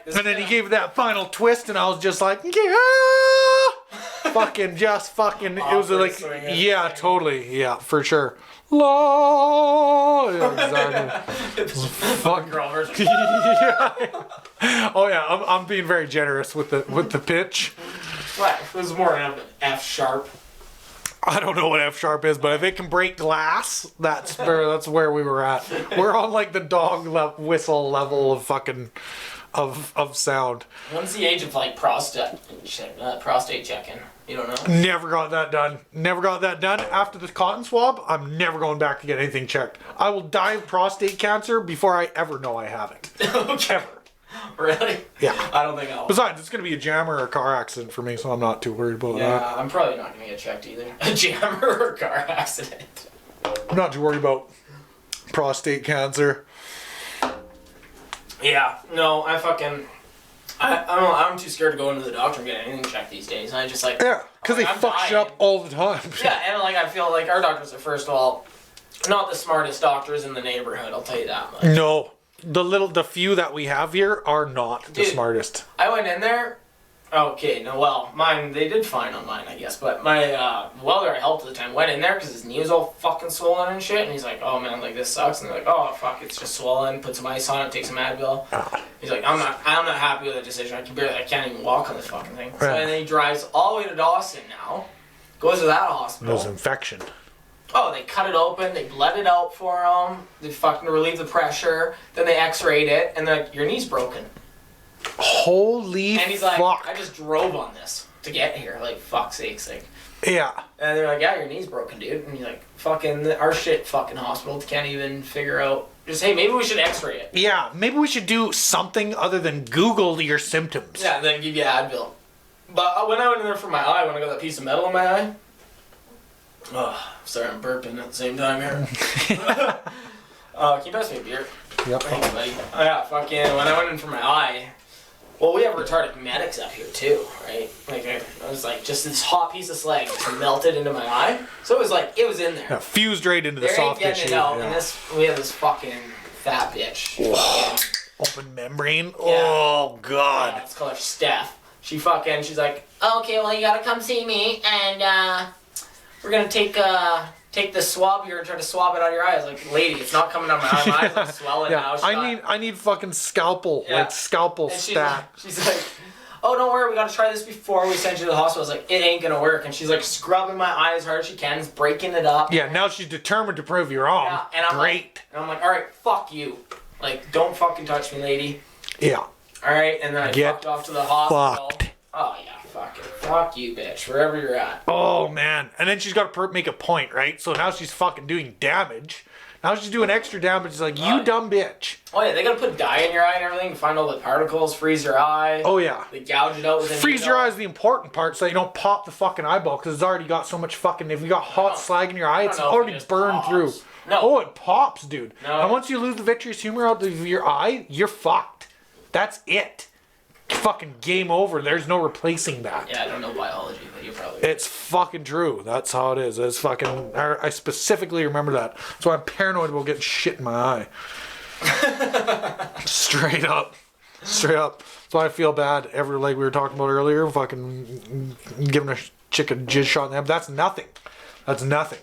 And then he gave that final twist, and I was just like, yeah, fucking, just fucking. It was like, yeah, totally, yeah, for sure. La, yeah, exactly. Fucking girl version. Yeah. Oh yeah, I'm being very generous with the pitch. What? It was more of an F sharp. I don't know what F sharp is, but if it can break glass, that's where we were at. We're on like the dog whistle level of fucking of sound. When's the age of like prostate checking? You don't know? Never got that done. After the cotton swab, I'm never going back to get anything checked. I will die of prostate cancer before I ever know I have it. Okay. Ever. Really? Yeah. I don't think I'll. Besides, it's going to be a jammer or a car accident for me, so I'm not too worried about that. Yeah, I'm probably not going to get checked either. A jammer or a car accident. I'm not too worried about prostate cancer. Yeah, no, I'm too scared to go into the doctor and get anything checked these days. And I just like... Yeah, because they fuck shit up all the time. Yeah, and like I feel like our doctors are, first of all, not the smartest doctors in the neighborhood, I'll tell you that much. No. The few that we have here are not the smartest. I went in there. Okay, no, well, mine, they did fine on mine, I guess, but my welder I helped at the time went in there because his knee was all fucking swollen and shit, and he's like, "Oh man, like this sucks," and they're like, "Oh fuck, it's just swollen, put some ice on it, take some Advil." He's like, I'm not happy with the decision, I can't even walk on this fucking thing." So, and then he drives all the way to Dawson now, goes to that hospital. There's infection. Oh, they cut it open, they bled it out for him, they fucking relieved the pressure, then they x-rayed it, and they're like, "Your knee's broken." Holy fuck. And he's like, "I just drove on this to get here, like, fuck's sakes, like." Yeah. And they're like, "Yeah, your knee's broken, dude." And he's like, "Fucking, our shit fucking hospital can't even figure out, just, hey, maybe we should x-ray it." Yeah, maybe we should do something other than Google your symptoms. Yeah, and then give you Advil. But when I went in there for my eye, when I got that piece of metal in my eye. Oh, sorry, I'm burping at the same time here. Can you pass me a beer? Yep. Thanks, buddy. Oh, yeah, fucking, when I went in for my eye, well, we have retarded medics up here, too, right? Like, I was like, just this hot piece of slag melted into my eye. So it was like, it was in there. Yeah, fused right into the There soft ain't getting tissue. it out, Yeah. and we have this fucking fat bitch. Open membrane. Oh God. Let's call her Steph. She's like, okay, well, you gotta come see me, and we're gonna take the swab here and try to swab it out of your eye. I was like, lady, it's not coming out of my eye. My eyes like swelling now. I need fucking scalpel, like scalpel stat. She's like, oh, don't worry, we gotta try this before we send you to the hospital. I was like, it ain't gonna work. And she's like scrubbing my eye as hard as she can, is breaking it up. Yeah, now she's determined to prove you wrong. Yeah, and I'm like, all right, fuck you. Like, don't fucking touch me, lady. Yeah. All right, and then I fucked off to the hospital. Fucked. Oh yeah, fuck it. Fuck you, bitch, wherever you're at. Oh man, and then she's got to make a point, right? So now she's fucking doing damage. Now she's doing extra damage. It's like, you dumb bitch. Oh yeah, they gotta put dye in your eye and everything to find all the particles, freeze your eye. Oh yeah. They gouge it out with a Freeze needle. your eye is the important part, so you don't pop the fucking eyeball, because it's already got so much fucking. If you got hot slag in your eye, it's already burned through. No. Oh, it pops, dude. No. And once you lose the vitreous humor out of your eye, you're fucked. That's it. Fucking game over. There's no replacing that. Yeah, I don't know biology, but you're probably. It's fucking true. That's how it is. It's fucking. I specifically remember that. So I'm paranoid about getting shit in my eye. Straight up. Straight up. That's why I feel bad. Like we were talking about earlier, fucking giving a chick a jizz shot in the head. That's nothing. That's nothing.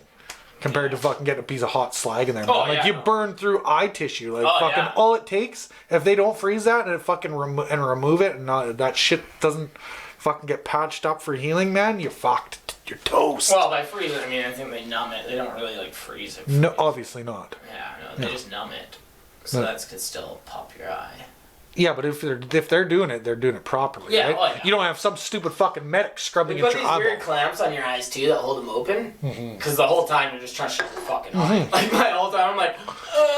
Compared to fucking getting a piece of hot slag in there. You burn through eye tissue. Like all it takes, if they don't freeze that and fucking remove it, and that shit doesn't fucking get patched up for healing, man, you're fucked. You're toast. Well, by freeze it, I mean I think they numb it. They don't really like freeze it. No, obviously not. Yeah, no, they just numb it. So that could still pop your eye. Yeah, but if they're doing it, they're doing it properly, right? Oh, yeah. You don't have some stupid fucking medic scrubbing They at put your these eyeball. weird clamps on your eyes too that hold them open. Because the whole time you're just trying to shut your fucking eye. Like my whole time I'm like,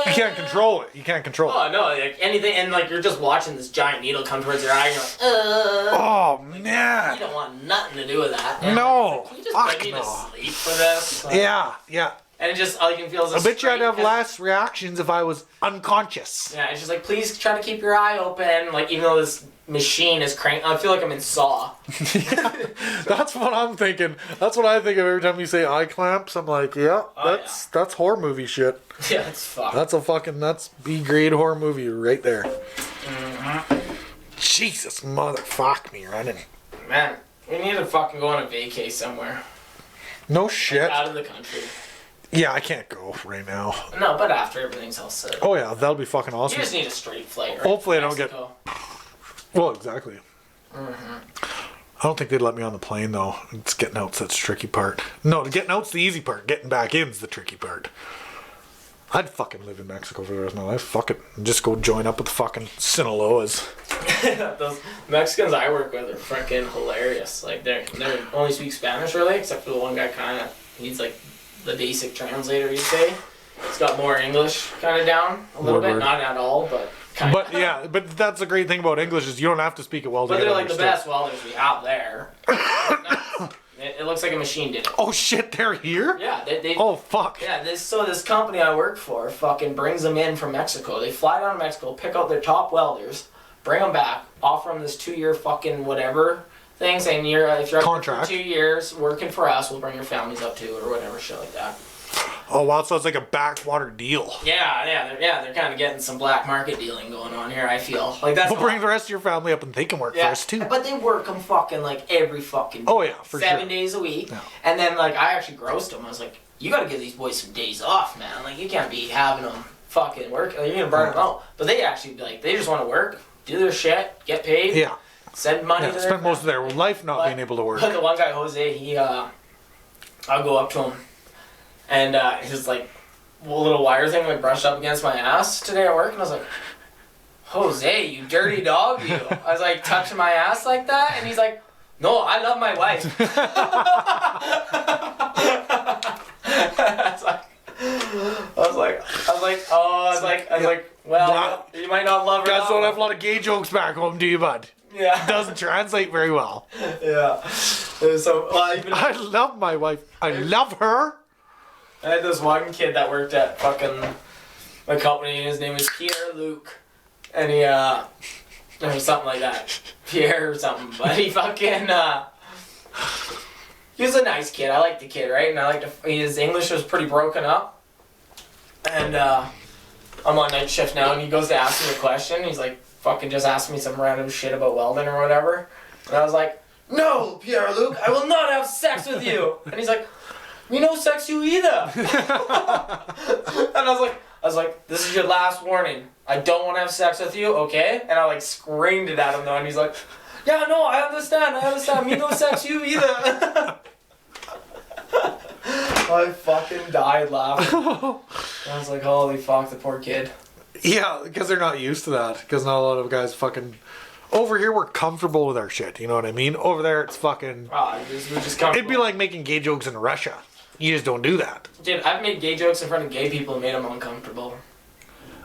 You can't control it. You can't control it. Oh no, like anything, and like you're just watching this giant needle come towards your eye. And you're like, Oh you man. don't want nothing to do with that. Man. No. Like, can you just Fuck put me no. to sleep for this? Like, Yeah. And it just all you can feel is. I bet you I'd have less reactions if I was unconscious. Yeah, it's just like, please try to keep your eye open. Like, even though this machine is crank, I feel like I'm in Saw. That's what I'm thinking. That's what I think of every time you say eye clamps. I'm like, that's horror movie shit. Yeah, it's fucked. That's B-grade horror movie right there. Jesus, motherfuck me running. Man, we need to fucking go on a vacay somewhere. No shit. Out of the country. Yeah, I can't go right now. No, but after everything's all set. Oh yeah, that'll be fucking awesome. You just need a straight flight, right? Hopefully I don't get... Well, exactly. Mm-hmm. I don't think they'd let me on the plane though. It's getting out's that's the tricky part. No, getting out's the easy part. Getting back in's the tricky part. I'd fucking live in Mexico for the rest of my life. Fuck it. And just go join up with the fucking Sinaloas. Those Mexicans I work with are freaking hilarious. Like, they only speak Spanish, really, except for the one guy kind of, he's like the basic translator, you'd say. He's got more English kind of down a little bit. Not at all, but kind of. But yeah, but that's the great thing about English is you don't have to speak it well to But get they're like the understood. best welders we have there. It looks like a machine did it. Oh shit, they're here? Yeah, they Oh fuck. Yeah, this company I work for fucking brings them in from Mexico. They fly down to Mexico, pick out their top welders, bring them back, offer them this 2-year fucking whatever thing, saying if you're out Contract. for 2 years working for us, we'll bring your families up too, or whatever shit like that. Oh wow, so it's like a backwater deal. They're kind of getting some black market dealing going on here. I feel like that's. We'll bring the rest of your family up and they can work for us too. But they work them fucking like every fucking. Oh yeah, for 7 sure. days a week, Yeah. and then like I actually grossed them. I was like, you got to give these boys some days off, man. Like you can't be having them fucking work. Like, you're gonna burn them out. But they actually they just want to work, do their shit, get paid. Yeah. Send money to their spend most of their life not being able to work. But the one guy, Jose, I'll go up to him, and his like little wire thing like brushed up against my ass today at work, and I was like, Jose, you dirty dog, you. I was like touching my ass like that, and he's like, no, I love my wife. I was like, well, you might not love her. Guys don't have a lot of gay jokes back home, do you, bud? Yeah, Yeah. Doesn't translate very well. Yeah. So, well, even I love my wife. I love her. I had this one kid that worked at fucking my company, and his name was Pierre Luc. And he, or something like that. Pierre or something. But he fucking, he was a nice kid. I liked the kid, right? And I liked his English was pretty broken up. And, I'm on night shift now, and he goes to ask me a question. He's like, fucking just asked me some random shit about welding or whatever. And I was like, no, Pierre Luc, I will not have sex with you. And he's like, me no sex you either. And I was like, this is your last warning. I don't want to have sex with you, okay? And I like screamed it at him though, and he's like, yeah, no, I understand. Me no sex you either. I fucking died laughing. I was like, holy fuck, the poor kid. Yeah, because they're not used to that. Because not a lot of guys fucking... Over here, we're comfortable with our shit. You know what I mean? Over there, it's fucking... we're just comfortable. It'd be like making gay jokes in Russia. You just don't do that. Dude, I've made gay jokes in front of gay people and made them uncomfortable.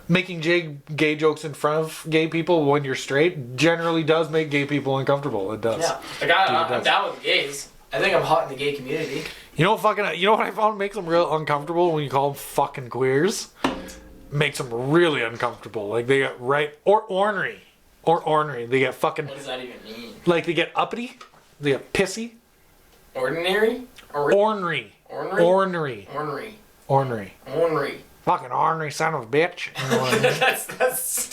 Making gay jokes in front of gay people when you're straight generally does make gay people uncomfortable. It does. Yeah. Like, I'm down with gays. I think I'm hot in the gay community. You know what I found makes them real uncomfortable when you call them fucking queers? Makes them really uncomfortable. Like they get or ornery. They get fucking... What does that even mean? Like they get uppity. They get pissy. Ordinary? Ornery. Ornery? Ornery. Fucking ornery son of a bitch. You know what I mean? That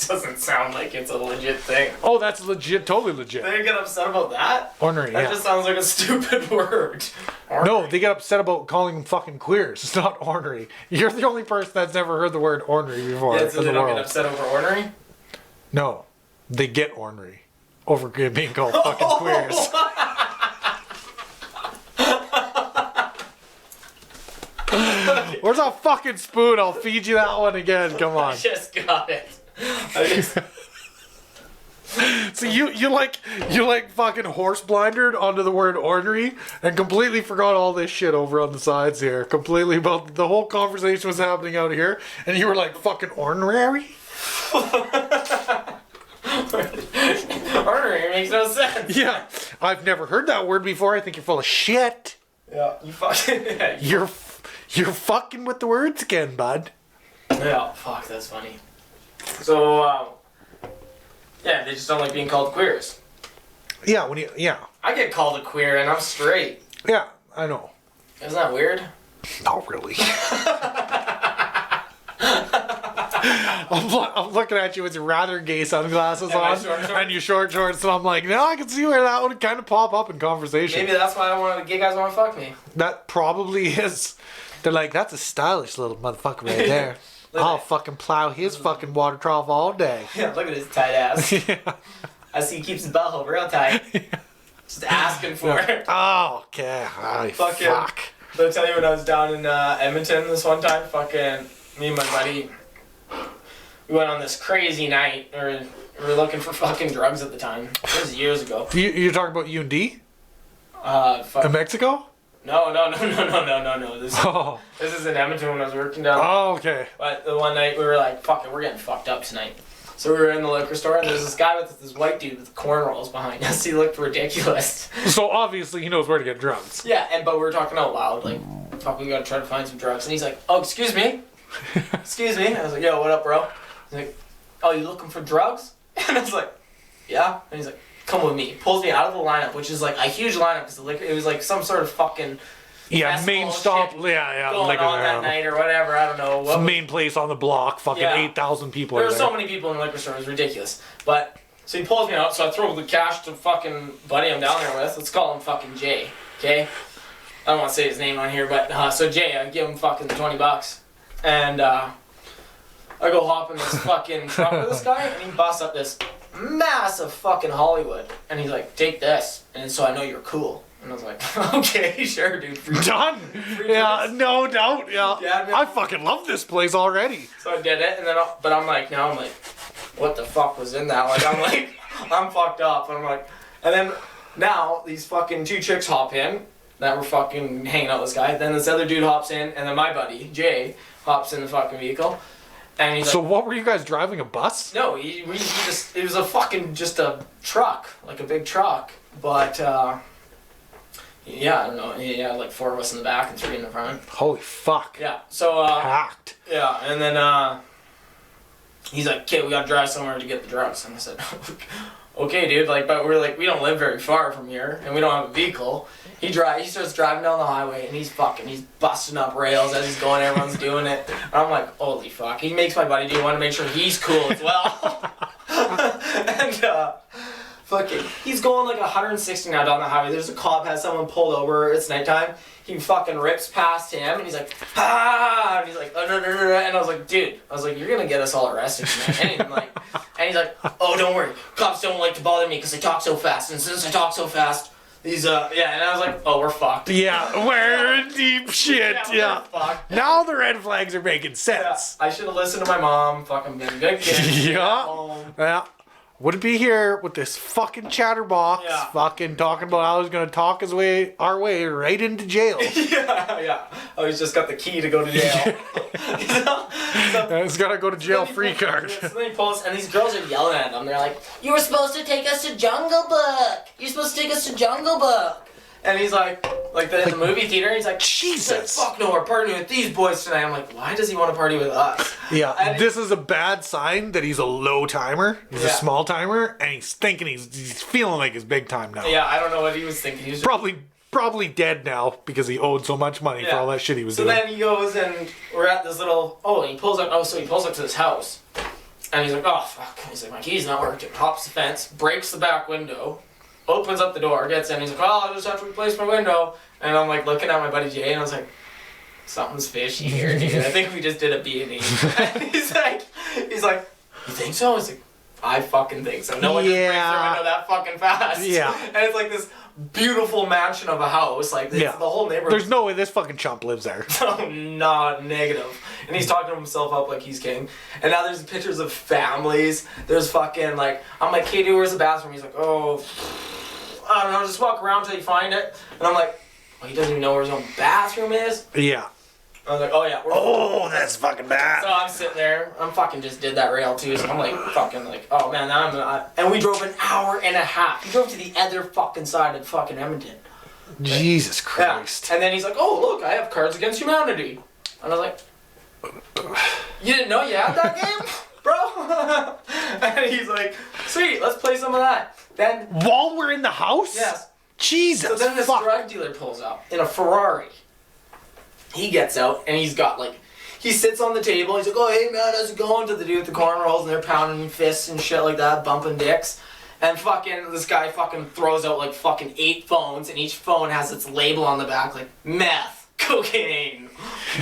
doesn't sound like it's a legit thing. Oh, that's legit. Totally legit. They get upset about that? Ornery, That just sounds like a stupid word. Ornery. No, they get upset about calling them fucking queers. It's not ornery. You're the only person that's never heard the word ornery before Yeah, so in they the don't world. get upset over ornery? No, they get ornery over being called fucking queers. Where's that fucking spoon? I'll feed you that one again. Come on. I just got it. So you like fucking horse blindered onto the word ornery and completely forgot all this shit over on the sides here. Completely about the whole conversation was happening out here, and you were like fucking ornery. Ornery makes no sense. Yeah, I've never heard that word before. I think you're full of shit. Yeah, you fucking... You're fucking with the words again, bud. Yeah, fuck, that's funny. So, yeah, they just don't like being called queers. Yeah, I get called a queer and I'm straight. Yeah, I know. Isn't that weird? Not really. I'm looking at you with your rather gay sunglasses And my on short shorts. and your short shorts, and I'm like, no, I can see where that would kind of pop up in conversation. Maybe that's why I want the gay guys want to fuck me. That probably is. They're like, that's a stylish little motherfucker right there. I'll fucking plow his fucking water trough all day. Yeah, look at his tight ass. Yeah. I see he keeps his butthole real tight. Just asking for it. Oh, okay. Oh, Fucking- fuck. Did I tell you when I was down in Edmonton this one time? Fucking me and my buddy, we went on this crazy night. We were looking for fucking drugs at the time. It was years ago. You're talking about U&D? Fuck. In Mexico? No. Oh. This is in Edmonton when I was working down there. Oh, okay. But the one night we were like, fuck it, we're getting fucked up tonight. So we were in the liquor store and there's this guy with this white dude with cornrows behind us. He looked ridiculous. So obviously he knows where to get drugs. Yeah, but we were talking out loud, like, fuck, we gotta try to find some drugs. And he's like, oh, excuse me. Excuse me. I was like, yo, what up, bro? He's like, oh, you looking for drugs? And I was like, yeah. And he's like, come with me. He pulls me out of the lineup, which is like a huge lineup because the liquor, it was like some sort of fucking Yeah, festival main stop. shit Yeah. going Like on that night or whatever. I don't know. It's the main place on the block. Fucking Yeah. 8,000 people There are were there. so many people in the liquor store. It was ridiculous. But so he pulls me out. So I throw the cash to fucking buddy I'm down there with. Let's call him fucking Jay. Okay. I don't want to say his name on here, but so Jay, I give him fucking $20, and I go hop in this fucking truck with this guy, and he busts up this massive fucking Hollywood, and he's like, "Take this," and so I know you're cool. And I was like, "Okay, sure, dude." Free Done. Yeah, no doubt. Yeah. Yeah, man. I fucking love this place already. So I did it, and then but I'm like, what the fuck was in that? Like, I'm fucked up. And I'm like, and then now these fucking two chicks hop in that were fucking hanging out with this guy. Then this other dude hops in, and then my buddy Jay hops in the fucking vehicle, And he's So like, what were you guys driving, a bus? no, he just, it was a fucking, just a truck, like a big truck. But, yeah, I don't know. He had like 4 of us in the back and 3 in the front. Holy fuck. Yeah, so, Packed. yeah, and then, he's like, okay, we gotta drive somewhere to get the drugs. And I said, okay, dude, like, but we're like, we don't live very far from here, and we don't have a vehicle. He starts driving down the highway, and he's busting up rails as he's going, everyone's doing it. And I'm like, holy fuck. He makes my buddy do want to make sure he's cool as well. And, fucking, he's going like 160 now down the highway. There's a cop, has someone pulled over, it's nighttime. He fucking rips past him, and he's like, ah! And he's like, oh, no. And I was like, dude, you're gonna get us all arrested tonight. And he's like, oh, don't worry. Cops don't like to bother me because I talk so fast. And since I talk so fast, and I was like, oh, we're fucked. Yeah, we're in deep shit. Yeah. We're fucked. Now the red flags are making sense. Yeah, I should have listened to my mom. Fucking been a good kid. Yeah. Yeah. Wouldn't be here with this fucking chatterbox fucking talking about how he's gonna talk our way right into jail. yeah. Oh, he's just got the key to go to jail. He's gotta go to jail free card. So then he pulls, and these girls are yelling at him. They're like, you were supposed to take us to Jungle Book. You're supposed to take us to Jungle Book. And he's like the movie theater, he's like, Jesus. Fuck no, we're partying with these boys tonight. I'm like, why does he want to party with us? Yeah, And this is a bad sign that he's a low timer. He's a small timer, and he's thinking he's feeling like he's big time now. Yeah, I don't know what he was thinking. He was Probably dead now because he owed so much money for all that shit he was doing. So then he goes, and we're at this little, he pulls up to this house. And he's like, oh, fuck. He's like, my key's not working. Hops the fence, breaks the back window, opens up the door, gets in. He's like, oh, I just have to replace my window. And I'm like looking at my buddy Jay, and I was like, something's fishy here, dude. I think we just did a B&E. And he's like, you think so? I was like, I fucking think so. No one just breaks their window that fucking fast. Yeah. And it's like this beautiful mansion of a house. Like, it's the whole neighborhood. There's no way this fucking chump lives there. Oh, not negative. And he's talking to himself up like he's king. And now there's pictures of families. There's fucking, like, I'm like, Katie, where's the bathroom? He's like, oh, I don't know, just walk around till you find it. And I'm like, well, he doesn't even know where his own bathroom is? Yeah. I was like, oh yeah. Oh, that's fucking bad. So I'm sitting there, I'm fucking just did that rail too, so I'm like, fucking like, oh man, now and we drove an hour and a half. We drove to the other fucking side of fucking Edmonton. Jesus Christ. Yeah. And then he's like, oh look, I have Cards Against Humanity. And I was like, you didn't know you had that game? Bro? And he's like, sweet, let's play some of that. Then while we're in the house? Yes. Jesus. So then this drug dealer pulls up in a Ferrari. He gets out and he's got like, he sits on the table. He's like, oh hey man, how's it going? To the dude with the cornrows, and they're pounding fists and shit like that, bumping dicks. And fucking this guy fucking throws out like fucking 8 phones, and each phone has its label on the back like meth, cocaine,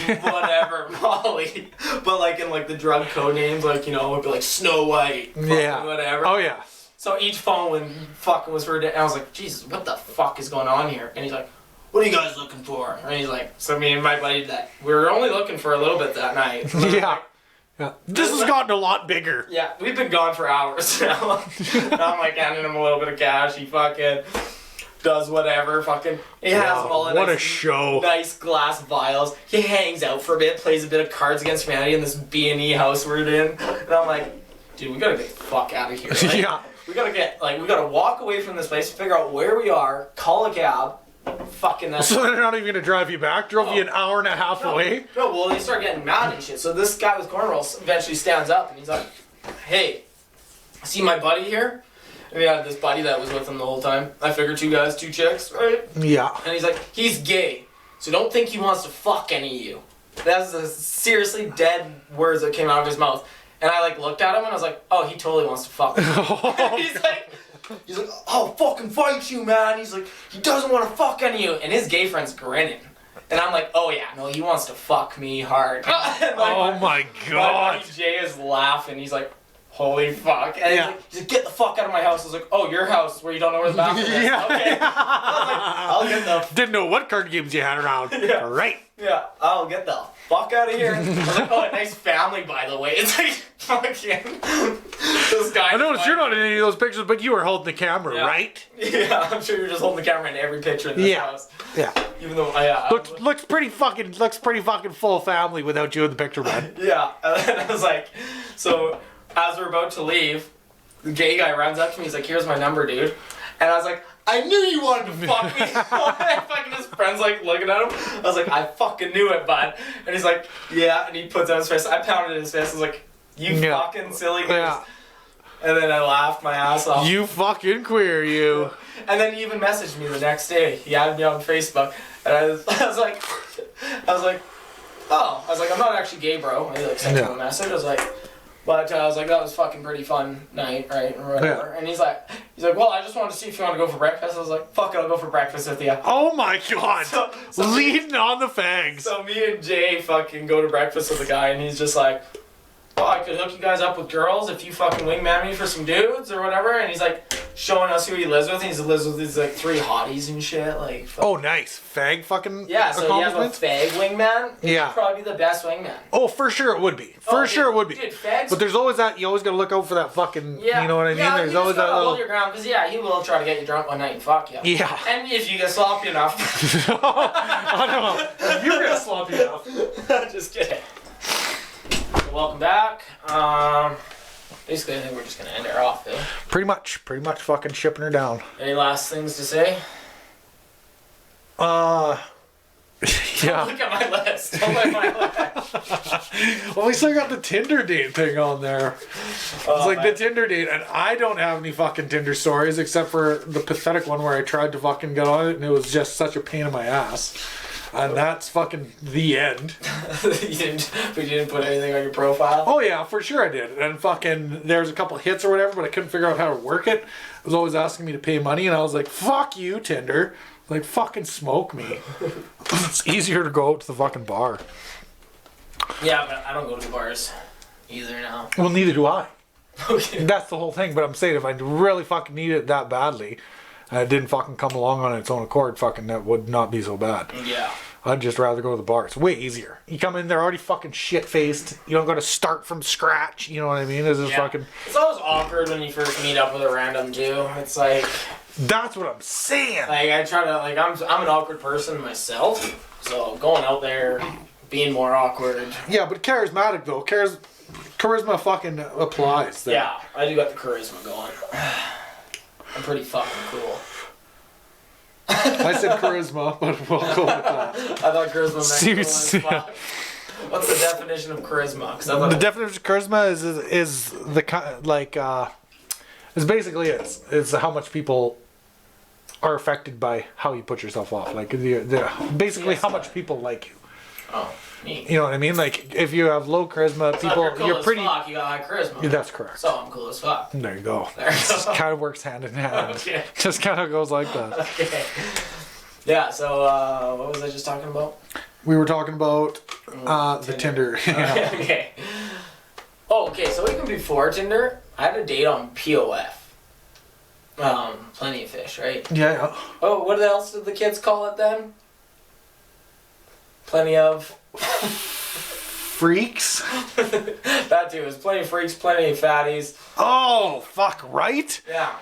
whatever, Molly. But like in like the drug code names, like, you know, it would be like Snow White, whatever. Oh yeah. So each phone fucking was heard, and I was like, Jesus, what the fuck is going on here? And he's like, what are you guys looking for? And he's like, so me and my buddy, we were only looking for a little bit that night. Yeah. Yeah. This has gotten a lot bigger. Yeah, we've been gone for hours now. And I'm like handing him a little bit of cash. He fucking does whatever. Fucking, he has them all in a show. Nice glass vials. He hangs out for a bit, plays a bit of Cards Against Humanity in this B&E house we're in. And I'm like, dude, we gotta get the fuck out of here. Right? Yeah. We gotta walk away from this place, figure out where we are, call a cab. Fucking that. So they're not even gonna drive you back? Drove you an hour and a half away? No, well, they start getting mad and shit. So this guy with cornrows eventually stands up and he's like, hey, see my buddy here? And we had this buddy that was with him the whole time. I figured 2 guys, 2 chicks, right? Yeah. And he's like, he's gay, so don't think he wants to fuck any of you. That's the seriously dead words that came out of his mouth. And I like looked at him and I was like, oh, he totally wants to fuck me. He's like, I'll fucking fight you, man. He's like, he doesn't want to fuck any of you. And his gay friend's grinning. And I'm like, oh yeah, no, he wants to fuck me hard. Oh my God. My buddy Jay is laughing. He's like, holy fuck. And he's like, get the fuck out of my house. I was like, oh, your house where you don't know where the bathroom is. Yeah. Okay. I was like, I'll get the... Didn't know what card games you had around. Yeah. Right. Yeah, I'll get the fuck out of here. I was like, oh, a nice family, by the way. It's like, fucking... This guy... I noticed you're not in any of those pictures, but you were holding the camera, right? Yeah, I'm sure you're just holding the camera in every picture in this house. Yeah. Even though, Looks pretty fucking full family without you in the picture, man. Yeah, and then I was like, so as we're about to leave, the gay guy runs up to me. He's like, "Here's my number, dude." And I was like, "I knew you wanted to fuck me." And fucking his friend's like looking at him. I was like, "I fucking knew it, bud." And he's like, "Yeah." And he puts out his fist. I pounded his fist. I was like, "You fucking silly goose." Yeah. And then I laughed my ass off. You fucking queer, you. And then he even messaged me the next day. He added me on Facebook, and I was like, oh, I'm not actually gay, bro. And he like sent me a message. I was like, but I was like, that was fucking pretty fun night, right, or whatever. Yeah. And he's like, well, I just wanted to see if you want to go for breakfast. I was like, fuck it, I'll go for breakfast with you. Oh my god, so leading on the fags. So me and Jay fucking go to breakfast with the guy, and he's just like, well, I could hook you guys up with girls if you fucking wingman me for some dudes or whatever. And he's like showing us who he lives with. And he lives with these like 3 hotties and shit. Like, oh, nice. Fag fucking so he has a fag wingman. Yeah. He'd probably be the best wingman. Oh, for sure it would be. For sure it would be. Dude, fags. But there's always that, you always gotta look out for that fucking, you know what I mean? Yeah, there's always that little... hold your ground, because he will try to get you drunk one night and fuck you. Yeah. And if you get sloppy enough. I don't know. If you get sloppy enough. Just kidding. Welcome back. Basically, I think we're just gonna end her off, eh? Pretty much fucking shipping her down. Any last things to say? Yeah. Don't look at my list. Don't look at my list. Well, we still got the Tinder date thing on there. It's like the Tinder date, and I don't have any fucking Tinder stories except for the pathetic one where I tried to fucking get on it, and it was just such a pain in my ass. And that's fucking the end. you didn't put anything on your profile? Oh yeah, for sure I did. And fucking, there's a couple hits or whatever, but I couldn't figure out how to work it. It was always asking me to pay money, and I was like, fuck you, Tinder. Like, fucking smoke me. It's easier to go out to the fucking bar. Yeah, but I don't go to the bars either now. Well, neither do I. Okay. That's the whole thing, but I'm saying if I really fucking needed it that badly, and it didn't fucking come along on its own accord, fucking that would not be so bad. Yeah. I'd just rather go to the bar. It's way easier. You come in there already fucking shit-faced. You don't got to start from scratch. You know what I mean? It's just fucking... It's always awkward when you first meet up with a random too. It's like... That's what I'm saying. Like, I try to... Like, I'm an awkward person myself. So, going out there, being more awkward... Yeah, but charismatic, though. Charisma fucking applies there. Yeah, I do got the charisma going. I'm pretty fucking cool. I said charisma, but we'll go with that. I thought charisma meant cool as fuck. What's the definition of charisma? The definition of charisma is the like is basically it's how much people are affected by how you put yourself off. Like basically how much people like you. Oh, me. You know what I mean? Like if you have low charisma, so people if you're cool pretty. As fuck, you got high charisma. Yeah, that's correct. So I'm cool as fuck. There you go. There you go. Just kind of works hand in hand. Okay. Just kind of goes like that. Okay. Yeah. So what was I just talking about? We were talking about the Tinder. Yeah. Okay. Oh, okay. So even before Tinder, I had a date on POF. Plenty of fish, right? Yeah. Oh, what else did the kids call it then? Plenty of... Freaks? That too. It was plenty of freaks, plenty of fatties. Oh, fuck, right? Yeah.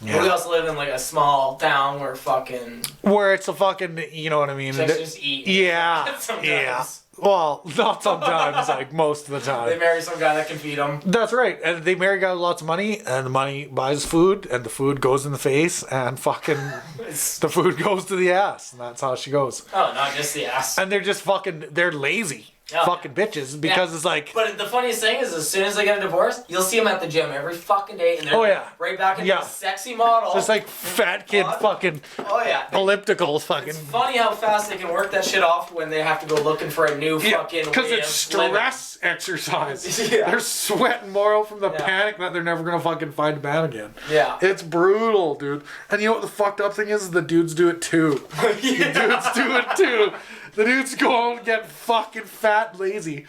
We also live in like a small town where fucking... Where it's a fucking, you know what I mean? Chicks just eat. Yeah. Sometimes. Yeah. Well, not sometimes, like most of the time. They marry some guy that can feed them. That's right. And they marry a guy with lots of money, and the money buys food, and the food goes in the face, and fucking the food goes to the ass. And that's how she goes. Oh, not just the ass. And they're just fucking, they're lazy. Fucking bitches, because it's like... But the funniest thing is, as soon as they get a divorce, you'll see them at the gym every fucking day, and they're right back into the sexy model. Just like fat kid fucking ellipticals fucking... It's funny how fast they can work that shit off when they have to go looking for a new fucking because it's stress exercise. They're sweating more out from the panic that they're never going to fucking find a man again. Yeah. It's brutal, dude. And you know what the fucked up thing is? The dudes do it too. The dudes do it too. The dudes go out and get fucking fat and lazy.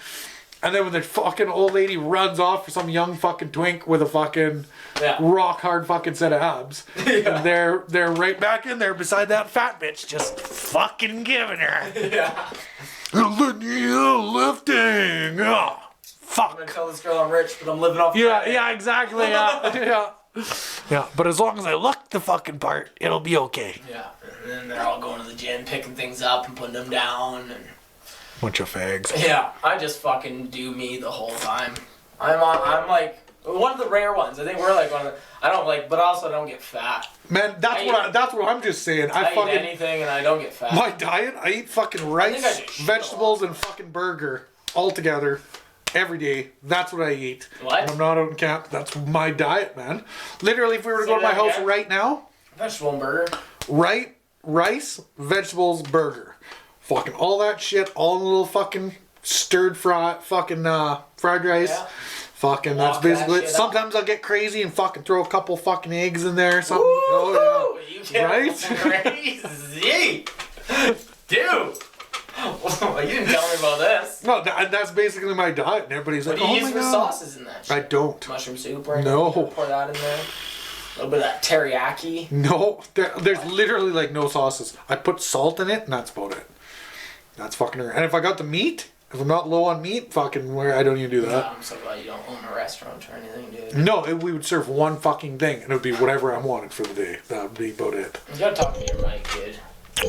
And then when the fucking old lady runs off for some young fucking twink with a fucking rock hard fucking set of abs, and they're right back in there beside that fat bitch, just fucking giving her. Yeah. Lifting. Oh, fuck. I'm gonna tell this girl I'm rich, but I'm living off. Yeah, exactly. Yeah, but as long as I look the fucking part, it'll be okay. Yeah, and then they're all going to the gym, picking things up and putting them down, and bunch of fags. yeah, I just fucking do me the whole time. I'm like one of the rare ones. I think we're like one of the. I don't like, but also I don't get fat. Man, that's what I'm just saying. I eat anything and I don't get fat. My diet, I eat fucking rice, vegetables, and fucking burger all together every day. That's what I eat. What? When I'm not out in camp. That's my diet, man. Literally, if we were to go to my house right now, vegetable and burger. Rice, vegetables, burger. Fucking all that shit, all in a little fucking stirred fried rice. Yeah. Fucking, that's basically it. Sometimes I'll get crazy and fucking throw a couple fucking eggs in there or something. Woo-hoo! Oh, yeah. You get right? Crazy. Dude. You didn't tell me about this. No, that's basically my diet. And everybody's like, what do you use for sauces in that shit? I don't. Mushroom soup or anything? No. Pour that in there. A little bit of that teriyaki. No. There's literally like no sauces. I put salt in it and that's about it. That's fucking her. And if I got the meat, if I'm not low on meat, fucking I don't even do that. No, I'm so glad you don't own a restaurant or anything, dude. No, we would serve one fucking thing and it would be whatever I wanted for the day. That would be about it. You gotta talk to your mic, kid.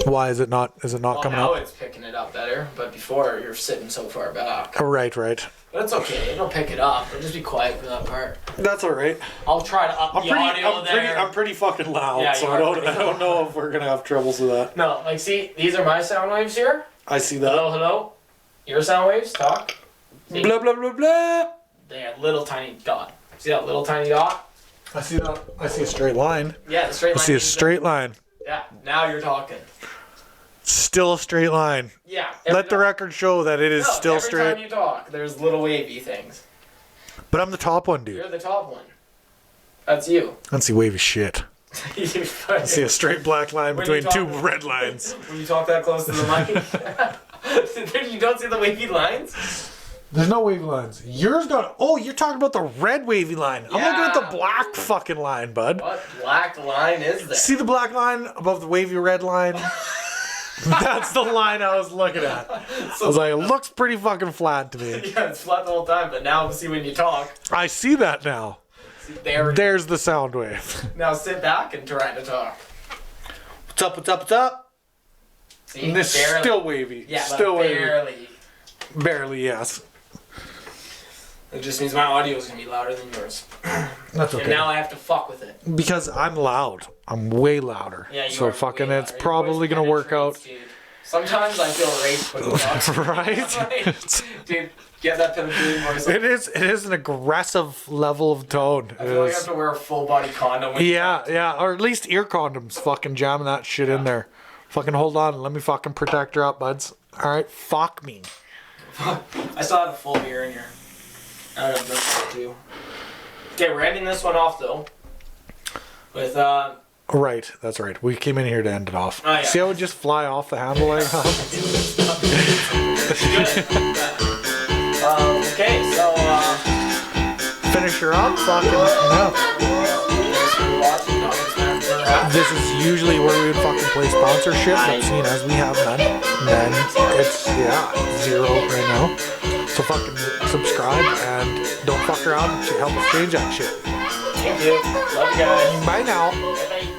Why is it not? Is it not coming up? Now it's picking it up better, but before you're sitting so far back. Oh, right. But it's okay. It'll pick it up. It'll just be quiet for that part. That's all right. I'll try to up the audio there. I'm pretty fucking loud, yeah, so I don't know if we're gonna have troubles with that. No, like see, these are my sound waves here. I see that. Hello. Your sound waves, talk. See? Blah blah blah blah. They have little tiny dot. See that little tiny dot? I see that. I see a straight line. Yeah, the straight line. I see a straight line. Yeah, now you're talking. Still a straight line. Yeah. Let the record show that it is still straight. Every time you talk, there's little wavy things. But I'm the top one, dude. You're the top one. That's you. I see wavy shit. I see a straight black line between two red lines. When you talk that close to the mic. You don't see the wavy lines? There's no wavy lines. Yours got... Oh, you're talking about the red wavy line. Yeah. I'm looking at the black fucking line, bud. What black line is there? See the black line above the wavy red line? That's the line I was looking at. I was like, it looks pretty fucking flat to me. Yeah, it's flat the whole time, but now see when you talk. I see that now. See, there's the sound wave. Now sit back and try to talk. What's up, what's up, what's up? See, and this is still wavy. Yeah, still barely. Wavy. Barely, yes. It just means my audio is going to be louder than yours. That's okay. And now I have to fuck with it. Because I'm loud. I'm way louder. Yeah, so fucking it's probably going to work out. Dude. Sometimes I feel raped when you talk. Right? Like, dude, get that penetrating voice. It is an aggressive level of tone. I feel like I have to wear a full body condom. Yeah, or at least ear condoms. Fucking jamming that shit in there. Fucking hold on. Let me fucking protect her up, buds. Alright, fuck me. I still have a full beer in here. I would have done that too. Okay, we're ending this one off though. With Right, that's right. We came in here to end it off. Oh, yeah. See how it just fly off the handle like that? Okay, so finish her up, fucking This is usually where we would fucking play sponsorship, but seeing as we have none, then it's 0 right now. So fucking subscribe and don't fuck around to help us change that shit. Thank you. Love you guys. Bye now. Bye-bye.